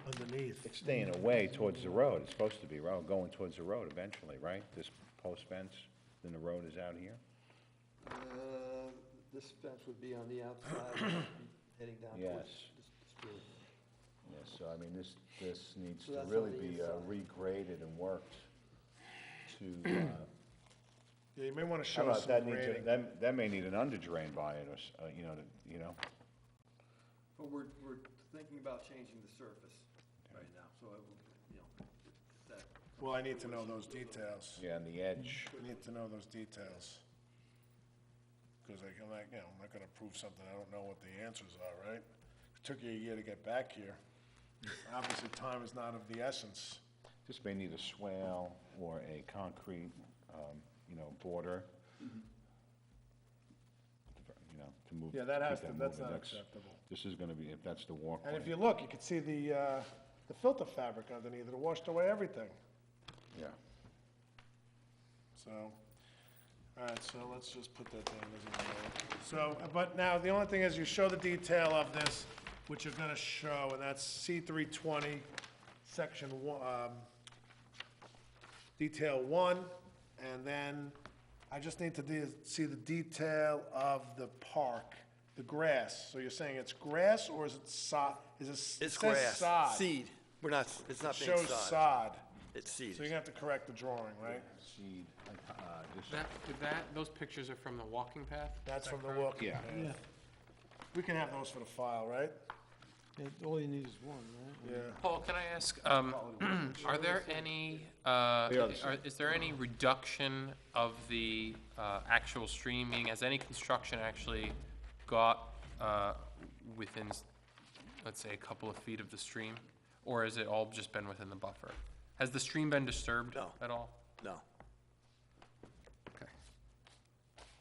[SPEAKER 1] underneath?
[SPEAKER 4] it's staying away towards the road. It's supposed to be, right, going towards the road eventually, right? This post fence, then the road is out here?
[SPEAKER 8] This fence would be on the outside, heading down
[SPEAKER 4] Yes.
[SPEAKER 8] towards the stream.
[SPEAKER 4] Yes, so I mean, this needs
[SPEAKER 8] So
[SPEAKER 4] to
[SPEAKER 8] that's
[SPEAKER 4] really
[SPEAKER 8] on the
[SPEAKER 4] be
[SPEAKER 8] inside.
[SPEAKER 4] regraded and worked to,
[SPEAKER 1] Yeah, you may wanna
[SPEAKER 4] I
[SPEAKER 1] show
[SPEAKER 4] don't know
[SPEAKER 1] us
[SPEAKER 4] if
[SPEAKER 1] some
[SPEAKER 4] that needs,
[SPEAKER 1] grading.
[SPEAKER 4] that may need an under drain by it, or, you know?
[SPEAKER 8] But we're thinking about changing the surface right now, so it will, you know, if that.
[SPEAKER 1] Well, I need to know those details.
[SPEAKER 4] Yeah, on the edge.
[SPEAKER 1] I need to know those details. Because I'm like, you know, I'm not gonna prove something, I don't know what the answers are, right? It took you a year to get back here. Obviously, time is not of the essence.
[SPEAKER 4] This may need a swale or a concrete, you know, border. You know, to move.
[SPEAKER 1] Yeah, that
[SPEAKER 4] keep
[SPEAKER 1] has to, that's
[SPEAKER 4] moving.
[SPEAKER 1] not acceptable.
[SPEAKER 4] This is gonna be, if that's the walkway.
[SPEAKER 1] And if you look, you can see the filter fabric underneath it, it washed away everything.
[SPEAKER 4] Yeah.
[SPEAKER 1] So, all right, so let's just put that down as a note. So, but now, the only thing is you show the detail of this, which you're gonna show, and that's C320, section one, detail one, and then I just need to see the detail of the park, the grass. So you're saying it's grass, or is it sod? Is it, it
[SPEAKER 8] It's
[SPEAKER 1] says
[SPEAKER 8] grass,
[SPEAKER 1] sod.
[SPEAKER 8] seed. We're not, it's not being
[SPEAKER 1] Shows
[SPEAKER 8] sod.
[SPEAKER 1] sod.
[SPEAKER 8] It's seed.
[SPEAKER 1] So you're gonna have to correct the drawing, right?
[SPEAKER 4] Seed,
[SPEAKER 5] Those pictures are from the walking path?
[SPEAKER 1] That's from the walking
[SPEAKER 4] Yeah.
[SPEAKER 1] path.
[SPEAKER 6] Yeah,
[SPEAKER 1] We can have those for the file, right?
[SPEAKER 6] all you need is one, right?
[SPEAKER 1] Yeah.
[SPEAKER 5] Paul, can I ask, are there any, is there any reduction of the actual stream, meaning has any construction actually got within, let's say, a couple of feet of the stream? Or has it all just been within the buffer? Has the stream been disturbed
[SPEAKER 8] No.
[SPEAKER 5] at all?
[SPEAKER 8] No.
[SPEAKER 5] Okay.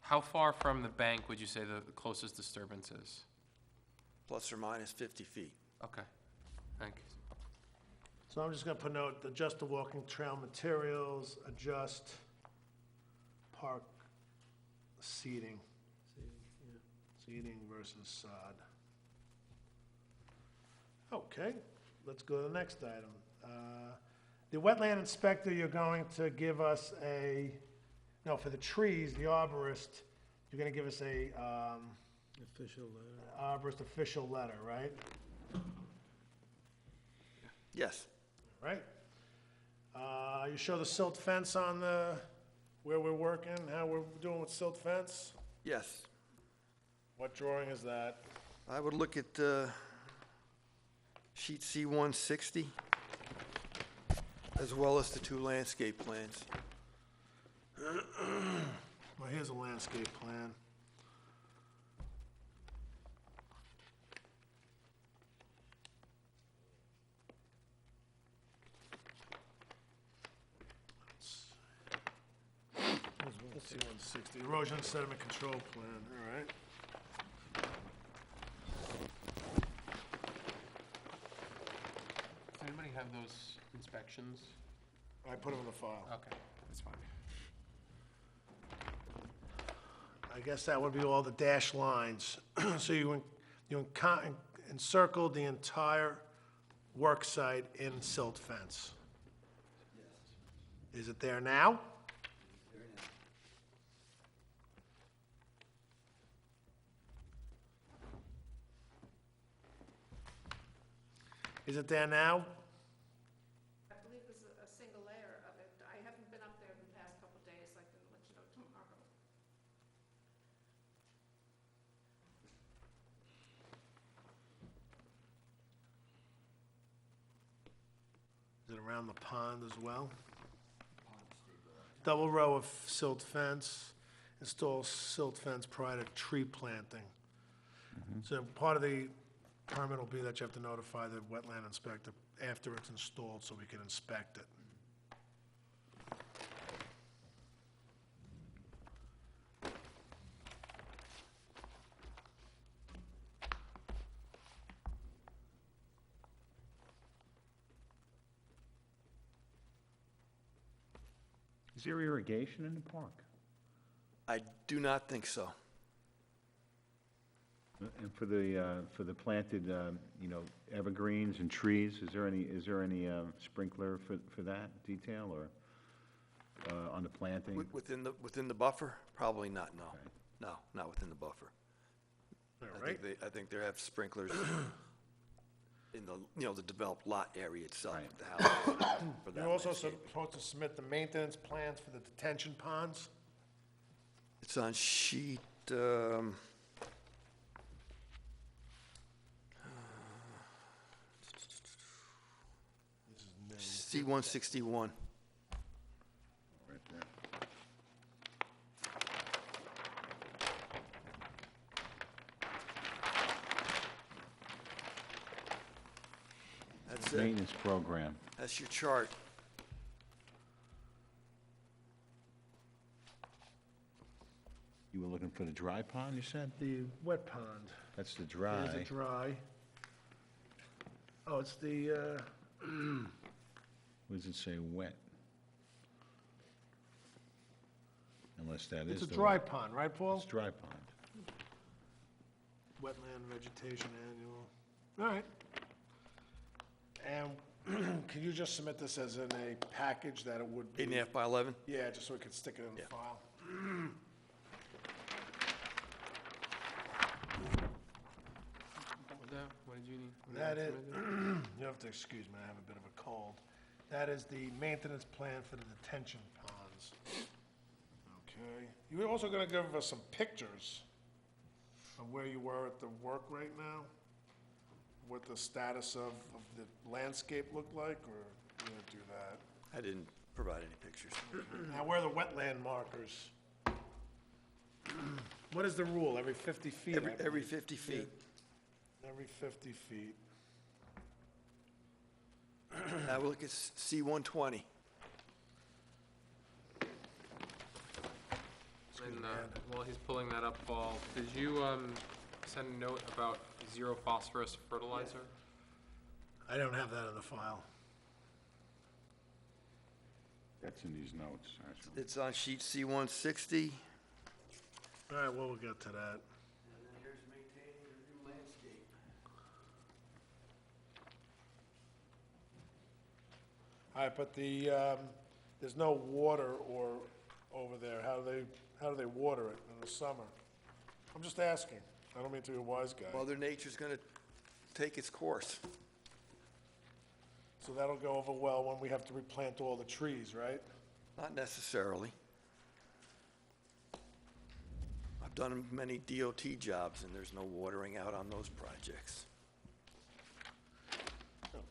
[SPEAKER 5] How far from the bank would you say the closest disturbance is?
[SPEAKER 8] Plus or minus 50 feet.
[SPEAKER 5] Okay, thank you.
[SPEAKER 1] So I'm just gonna put note, adjust the walking trail materials, adjust park seating. Seating versus sod. Okay, let's go to the next item. The wetland inspector, you're going to give us no, for the trees, the arborist, you're gonna give us a,
[SPEAKER 6] Official letter.
[SPEAKER 1] arborist official letter, right?
[SPEAKER 8] Yes.
[SPEAKER 1] Right? You show the silt fence on the, where we're working, how we're doing with silt fence?
[SPEAKER 8] Yes.
[SPEAKER 1] What drawing is that?
[SPEAKER 8] I would look at sheet C-160, as well as the two landscape plans.
[SPEAKER 1] Well, here's a landscape plan. Let's see, 160, erosion and sediment control plan, all right.
[SPEAKER 5] Does anybody have those inspections?
[SPEAKER 1] I put them in the file.
[SPEAKER 5] Okay, that's fine.
[SPEAKER 1] I guess that would be all the dashed lines. So you encircled the entire work site in silt fence. Is it there now? Is it there now?
[SPEAKER 9] I believe there's a single layer of it. I haven't been up there the past couple of days. I can let you know tomorrow.
[SPEAKER 1] Is it around the pond as well? double row of silt fence, install silt fence prior to tree planting. So part of the permit will be that you have to notify the wetland inspector after it's installed so we can inspect it.
[SPEAKER 4] Is there irrigation in the park?
[SPEAKER 8] I do not think so.
[SPEAKER 4] And for the planted, you know, evergreens and trees, is there any sprinkler for that detail, or on the planting?
[SPEAKER 8] Within the buffer? Probably not, no. No, not within the buffer.
[SPEAKER 1] All
[SPEAKER 8] I
[SPEAKER 1] right?
[SPEAKER 8] think I think they have sprinklers in the, you know, the developed lot area itself
[SPEAKER 4] Right.
[SPEAKER 8] of the house. for that
[SPEAKER 1] You're also
[SPEAKER 8] landscape.
[SPEAKER 1] supposed to submit the maintenance plans for the detention ponds?
[SPEAKER 8] It's on sheet, C-161.
[SPEAKER 4] Right there.
[SPEAKER 8] That's it.
[SPEAKER 4] Maintenance program.
[SPEAKER 8] That's your chart.
[SPEAKER 4] You were looking for the dry pond, you said?
[SPEAKER 1] The wet pond.
[SPEAKER 4] That's the
[SPEAKER 1] There's
[SPEAKER 4] dry.
[SPEAKER 1] a dry. Oh, it's the,
[SPEAKER 4] What does it say, wet? Unless that is
[SPEAKER 1] it's a
[SPEAKER 4] the
[SPEAKER 1] dry
[SPEAKER 4] wet-
[SPEAKER 1] pond, right, Paul?
[SPEAKER 4] It's dry pond.
[SPEAKER 1] Wetland vegetation annual. All right. And can you just submit this as in a package that it would be?
[SPEAKER 8] 8.5 by 11?
[SPEAKER 1] Yeah, just so we can stick it in the
[SPEAKER 8] Yeah.
[SPEAKER 1] file.
[SPEAKER 5] What was that? What did you need? What did
[SPEAKER 1] That
[SPEAKER 5] you
[SPEAKER 1] is,
[SPEAKER 5] submit?
[SPEAKER 1] you have to excuse me, I have a bit of a cold. That is the maintenance plan for the detention ponds. Okay. You were also gonna give us some pictures of where you were at the work right now? What the status of the landscape looked like, or you didn't do that?
[SPEAKER 8] I didn't provide any pictures.
[SPEAKER 1] Now, where are the wetland markers? What is the rule, every 50 feet? I
[SPEAKER 8] Every
[SPEAKER 1] believe?
[SPEAKER 8] 50 feet.
[SPEAKER 1] Every 50 feet.
[SPEAKER 8] Now we look at C-120.
[SPEAKER 5] And while he's pulling that up, Paul, did you send a note about zero phosphorus fertilizer?
[SPEAKER 1] I don't have that in the file.
[SPEAKER 4] That's in these notes, actually.
[SPEAKER 8] It's on sheet C-160.
[SPEAKER 1] All right, well, we'll get to that.
[SPEAKER 8] And then here's maintaining the new landscape.
[SPEAKER 1] All right, but there's no water or over there. How do they water it in the summer? I'm just asking. I don't mean to be a wise guy.
[SPEAKER 8] Mother Nature's gonna take its course.
[SPEAKER 1] So that'll go over well when we have to replant all the trees, right?
[SPEAKER 8] Not necessarily. I've done many DOT jobs, and there's no watering out on those projects.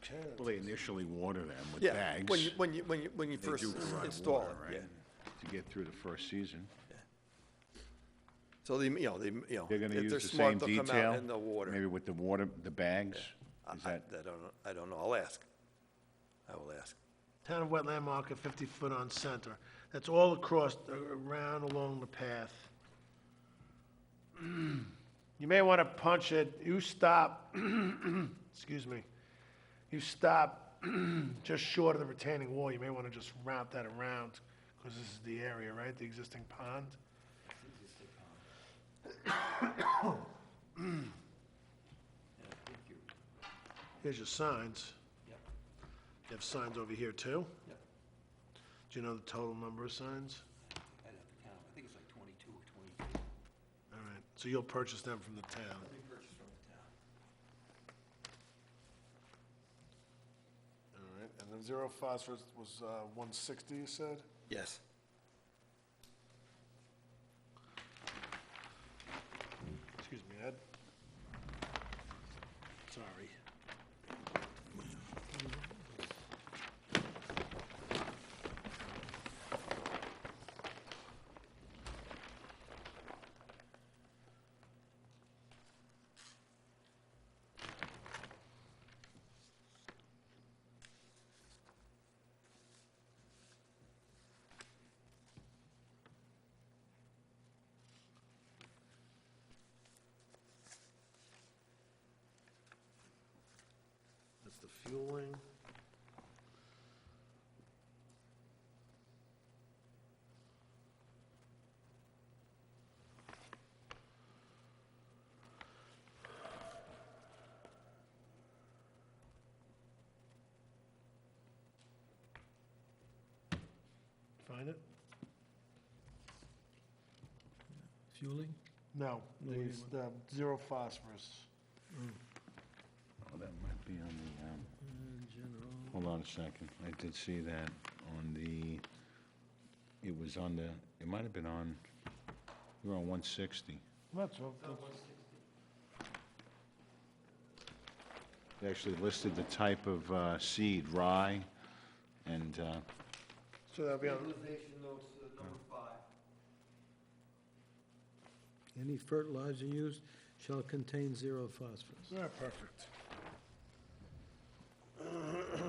[SPEAKER 1] Okay.
[SPEAKER 4] Well, they initially water them with
[SPEAKER 8] Yeah,
[SPEAKER 4] bags.
[SPEAKER 8] when you
[SPEAKER 4] They
[SPEAKER 8] first
[SPEAKER 4] do provide
[SPEAKER 8] install
[SPEAKER 4] water,
[SPEAKER 8] it,
[SPEAKER 4] right,
[SPEAKER 8] yeah.
[SPEAKER 4] to get through the first season.
[SPEAKER 8] So
[SPEAKER 4] They're gonna
[SPEAKER 8] if
[SPEAKER 4] use
[SPEAKER 8] they're
[SPEAKER 4] the
[SPEAKER 8] smart,
[SPEAKER 4] same
[SPEAKER 8] they'll come
[SPEAKER 4] detail?
[SPEAKER 8] out and they'll water.
[SPEAKER 4] Maybe with the water, the bags? Is
[SPEAKER 8] I
[SPEAKER 4] that,
[SPEAKER 8] I don't know, I'll ask. I will ask.
[SPEAKER 1] Town of wetland marker, 50 foot on center. That's all across, around along the path. You may want to punch it, you stop, excuse me, you stop just short of the retaining wall. You may want to just route that around, because this is the area, right, the existing pond? Here's your signs. You have signs over here too?
[SPEAKER 8] Yep.
[SPEAKER 1] Do you know the total number of signs?
[SPEAKER 8] I'd have to count, I think it's like 22 or 23.
[SPEAKER 1] All right, so you'll purchase them from the town.
[SPEAKER 8] They purchased from the town.
[SPEAKER 1] All right, and the zero phosphorus was 160, you said?
[SPEAKER 8] Yes.
[SPEAKER 1] Excuse me, Ed. Sorry. fueling. Find it?
[SPEAKER 6] Fueling?
[SPEAKER 1] No,
[SPEAKER 6] No,
[SPEAKER 1] these, the zero phosphorus.
[SPEAKER 4] Oh, that might be on the,
[SPEAKER 6] General.
[SPEAKER 4] hold on a second. I did see that on the, it was on the, it might have been on, you were on 160.
[SPEAKER 1] That's,
[SPEAKER 4] They actually listed the type of seed, rye, and,
[SPEAKER 1] so that'll be on,
[SPEAKER 8] Utilization notes, number 5.
[SPEAKER 6] Any fertilizer used shall contain zero phosphorus.
[SPEAKER 1] yeah, perfect.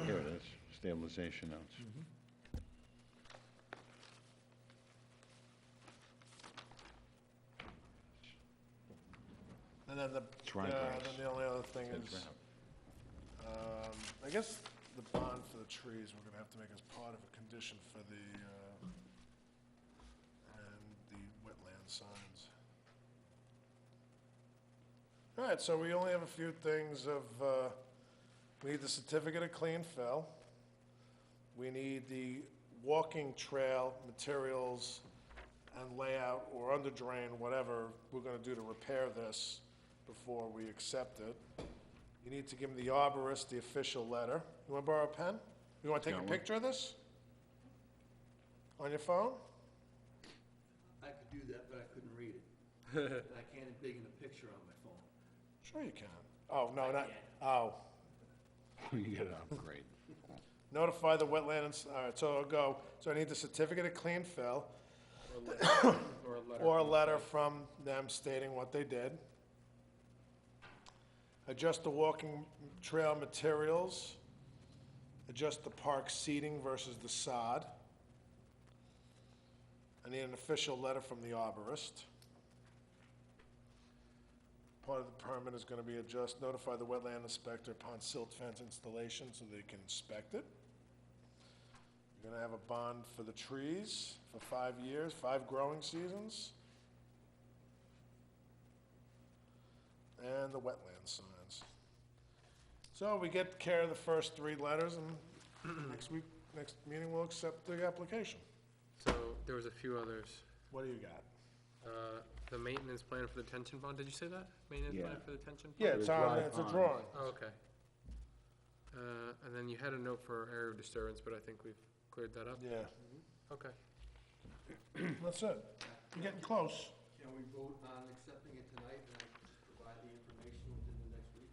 [SPEAKER 4] here it is, stabilization notes.
[SPEAKER 1] And then the,
[SPEAKER 4] It's ryegrass.
[SPEAKER 1] then the only other thing
[SPEAKER 4] Said
[SPEAKER 1] is,
[SPEAKER 4] drought.
[SPEAKER 1] I guess the bond for the trees, we're gonna have to make as part of a condition for the, and the wetland signs. All right, so we only have a few things of, we need the certificate of clean fill. We need the walking trail materials and layout or under drain, whatever we're gonna do to repair this before we accept it. You need to give the arborist the official letter. You wanna borrow a pen? You wanna take a
[SPEAKER 4] Got one.
[SPEAKER 1] picture of this? On your phone?
[SPEAKER 3] I could do that, but I couldn't read it. And I can't embiggen a picture on my phone.
[SPEAKER 1] Sure you can. Oh, no, not, oh.
[SPEAKER 4] You get it up, great.
[SPEAKER 1] Notify the wetland, all right, so I'll go, so I need the certificate of clean fill, or a letter from them stating what they did. Adjust the walking trail materials. Adjust the park seating versus the sod. I need an official letter from the arborist. Part of the permit is gonna be notify the wetland inspector upon silt fence installation so they can inspect it. You're gonna have a bond for the trees for 5 years, 5 growing seasons. And the wetland signs. So we get care of the first 3 letters, and next meeting, we'll accept the application.
[SPEAKER 5] So there was a few others.
[SPEAKER 1] What do you got?
[SPEAKER 5] The maintenance plan for the detention pond, did you say that? Maintenance plan
[SPEAKER 4] Yeah.
[SPEAKER 5] for the detention pond?
[SPEAKER 1] Yeah, it's on, it's a drawing.
[SPEAKER 5] Oh, okay. And then you had a note for area of disturbance, but I think we've cleared that up.
[SPEAKER 1] Yeah,
[SPEAKER 5] Okay.
[SPEAKER 1] that's it. You're getting close.
[SPEAKER 3] Can we vote on accepting it tonight and just provide the information within the next week?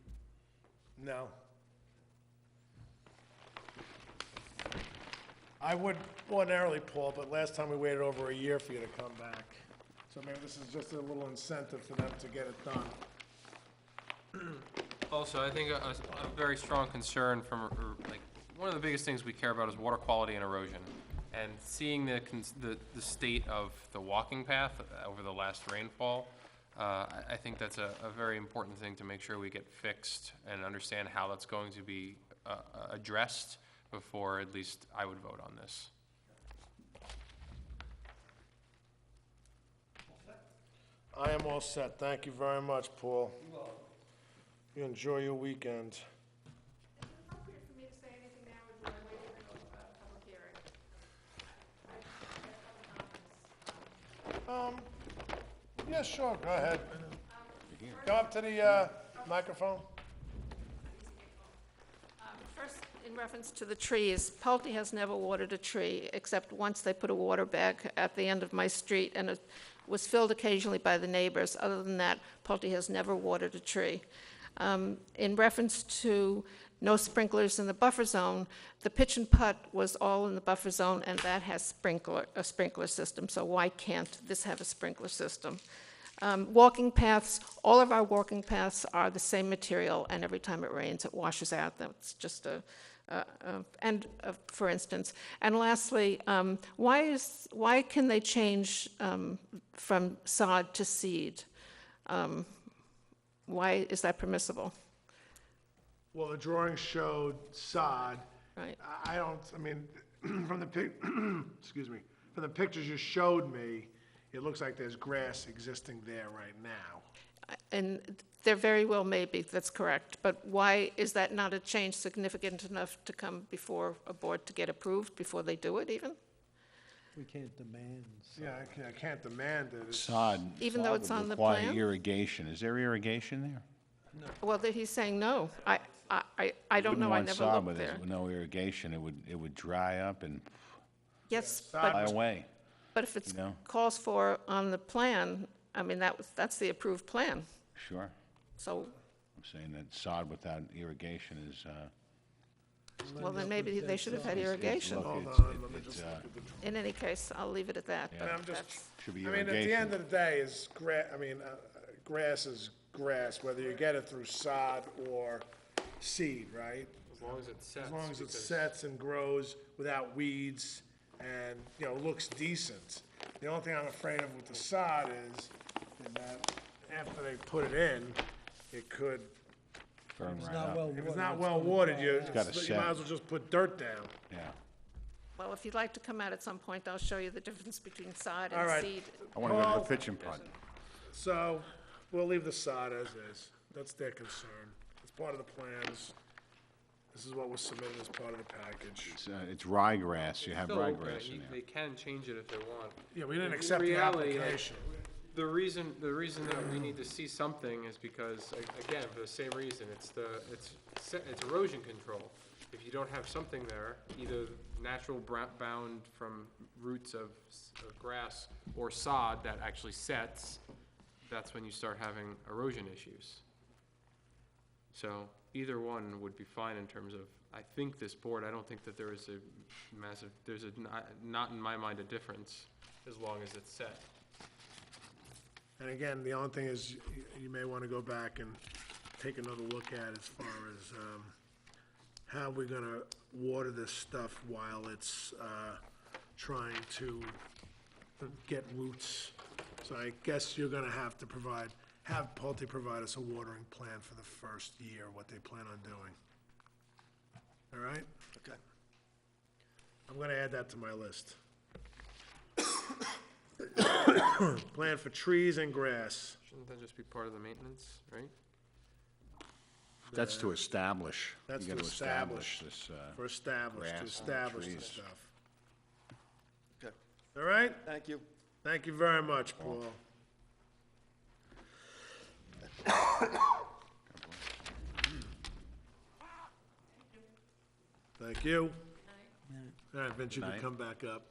[SPEAKER 1] No. I would ordinarily, Paul, but last time we waited over a year for you to come back. So maybe this is just a little incentive for them to get it done.
[SPEAKER 5] Also, I think a very strong concern from, like, one of the biggest things we care about is water quality and erosion. And seeing the state of the walking path over the last rainfall, I think that's a very important thing to make sure we get fixed and understand how that's going to be addressed before at least I would vote on this.
[SPEAKER 1] I am all set. Thank you very much, Paul. You enjoy your weekend.
[SPEAKER 9] Is it appropriate for me to say anything now, or do I wait for the public hearing? I have other comments.
[SPEAKER 1] Yeah, sure, go ahead. Go up to the microphone.
[SPEAKER 9] First, in reference to the trees, Pulte has never watered a tree, except once they put a water bag at the end of my street, and it was filled occasionally by the neighbors. Other than that, Pulte has never watered a tree. In reference to no sprinklers in the buffer zone, the pitch and putt was all in the buffer zone, and that has a sprinkler system, so why can't this have a sprinkler system? Walking paths, all of our walking paths are the same material, and every time it rains, it washes out. That's just for instance. And lastly, why can they change from sod to seed? Why is that permissible?
[SPEAKER 1] Well, the drawing showed sod.
[SPEAKER 9] right?
[SPEAKER 1] I don't, I mean, from the excuse me, from the pictures you showed me, it looks like there's grass existing there right now.
[SPEAKER 9] And there very well may be, that's correct. But why is that not a change significant enough to come before a board to get approved before they do it even?
[SPEAKER 6] We can't demand.
[SPEAKER 1] Yeah, I can't demand it. It's-
[SPEAKER 4] Sod.
[SPEAKER 9] Even though
[SPEAKER 4] sod
[SPEAKER 9] it's
[SPEAKER 4] would
[SPEAKER 9] on the
[SPEAKER 4] require
[SPEAKER 9] plan?
[SPEAKER 4] irrigation. Is there irrigation there?
[SPEAKER 9] Well, he's saying no. I don't know, I never
[SPEAKER 4] Sod
[SPEAKER 9] looked
[SPEAKER 4] with
[SPEAKER 9] there.
[SPEAKER 4] no irrigation. It would dry up and
[SPEAKER 9] Yes,
[SPEAKER 4] fly
[SPEAKER 9] but,
[SPEAKER 4] away.
[SPEAKER 9] but if it's
[SPEAKER 4] you know.
[SPEAKER 9] calls for on the plan, I mean, that's the approved plan.
[SPEAKER 4] Sure.
[SPEAKER 9] So,
[SPEAKER 4] I'm saying that sod without irrigation is,
[SPEAKER 9] well, then maybe they should have had
[SPEAKER 4] look,
[SPEAKER 9] irrigation.
[SPEAKER 4] it's,
[SPEAKER 9] In any case, I'll leave it at that.
[SPEAKER 4] Yeah.
[SPEAKER 9] but
[SPEAKER 1] I'm just-
[SPEAKER 9] that's-
[SPEAKER 4] should be
[SPEAKER 1] I mean, at the
[SPEAKER 4] irrigation.
[SPEAKER 1] end of the day, is grass is grass, whether you get it through sod or seed, right?
[SPEAKER 5] As long as it sets.
[SPEAKER 1] As long as it
[SPEAKER 5] because-
[SPEAKER 1] sets and grows without weeds and, you know, looks decent. The only thing I'm afraid of with the sod is that after they put it in, it could,
[SPEAKER 4] Burn
[SPEAKER 6] It's
[SPEAKER 4] right
[SPEAKER 6] not
[SPEAKER 4] up.
[SPEAKER 6] well
[SPEAKER 1] if it's
[SPEAKER 6] watered,
[SPEAKER 1] not
[SPEAKER 6] it's
[SPEAKER 1] well
[SPEAKER 6] gonna
[SPEAKER 1] watered,
[SPEAKER 6] dry
[SPEAKER 1] you
[SPEAKER 6] out.
[SPEAKER 4] gotta
[SPEAKER 1] might
[SPEAKER 4] set.
[SPEAKER 1] as well just put dirt down.
[SPEAKER 4] Yeah.
[SPEAKER 9] Well, if you'd like to come out at some point, I'll show you the difference between sod
[SPEAKER 1] All
[SPEAKER 9] and
[SPEAKER 1] right.
[SPEAKER 9] seed.
[SPEAKER 4] I want to go to
[SPEAKER 1] Paul?
[SPEAKER 4] the pitching putt.
[SPEAKER 1] So, we'll leave the sod as is. That's their concern. It's part of the plans. This is what was submitted as part of the package.
[SPEAKER 4] It's ryegrass. You have
[SPEAKER 5] Still open.
[SPEAKER 4] ryegrass in
[SPEAKER 5] They
[SPEAKER 4] there.
[SPEAKER 5] can change it if they want.
[SPEAKER 1] Yeah, we didn't
[SPEAKER 5] In
[SPEAKER 1] accept the
[SPEAKER 5] reality, like,
[SPEAKER 1] application.
[SPEAKER 5] The reason that we need to see something is because, again, for the same reason, it's erosion control. If you don't have something there, either natural bound from roots of grass or sod that actually sets, that's when you start having erosion issues. So either one would be fine in terms of, I think this board, I don't think that there is a massive, there's not in my mind a difference as long as it's set.
[SPEAKER 1] And again, the only thing is, you may want to go back and take another look at as far as how we're going to water this stuff while it's trying to get roots. So I guess you're going to have to have Pulte provide us a watering plan for the first year, what they plan on doing. All right?
[SPEAKER 8] Okay.
[SPEAKER 1] I'm going to add that to my list. Plan for trees and grass.
[SPEAKER 5] Shouldn't that just be part of the maintenance, right?
[SPEAKER 4] That's to establish.
[SPEAKER 1] That's
[SPEAKER 4] You
[SPEAKER 1] to
[SPEAKER 4] gotta
[SPEAKER 1] establish.
[SPEAKER 4] this,
[SPEAKER 1] For establish, to
[SPEAKER 4] grass and
[SPEAKER 1] establish the
[SPEAKER 4] trees.
[SPEAKER 1] stuff.
[SPEAKER 8] Okay.
[SPEAKER 1] All right?
[SPEAKER 8] Thank you.
[SPEAKER 1] Thank you very much, Paul. Thank you. All right, Vince, you can
[SPEAKER 4] Night.
[SPEAKER 1] come back up.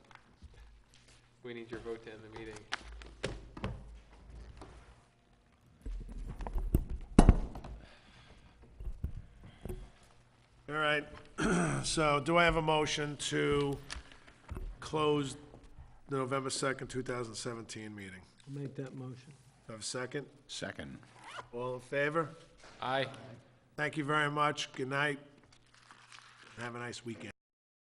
[SPEAKER 5] We need your vote to end the meeting.
[SPEAKER 1] All right, so do I have a motion to close the November 2nd, 2017 meeting?
[SPEAKER 6] I'll make that motion.
[SPEAKER 1] Do I have a second?
[SPEAKER 4] Second.
[SPEAKER 1] All in favor?
[SPEAKER 5] Aye.
[SPEAKER 1] Thank you very much. Good night. Have a nice weekend.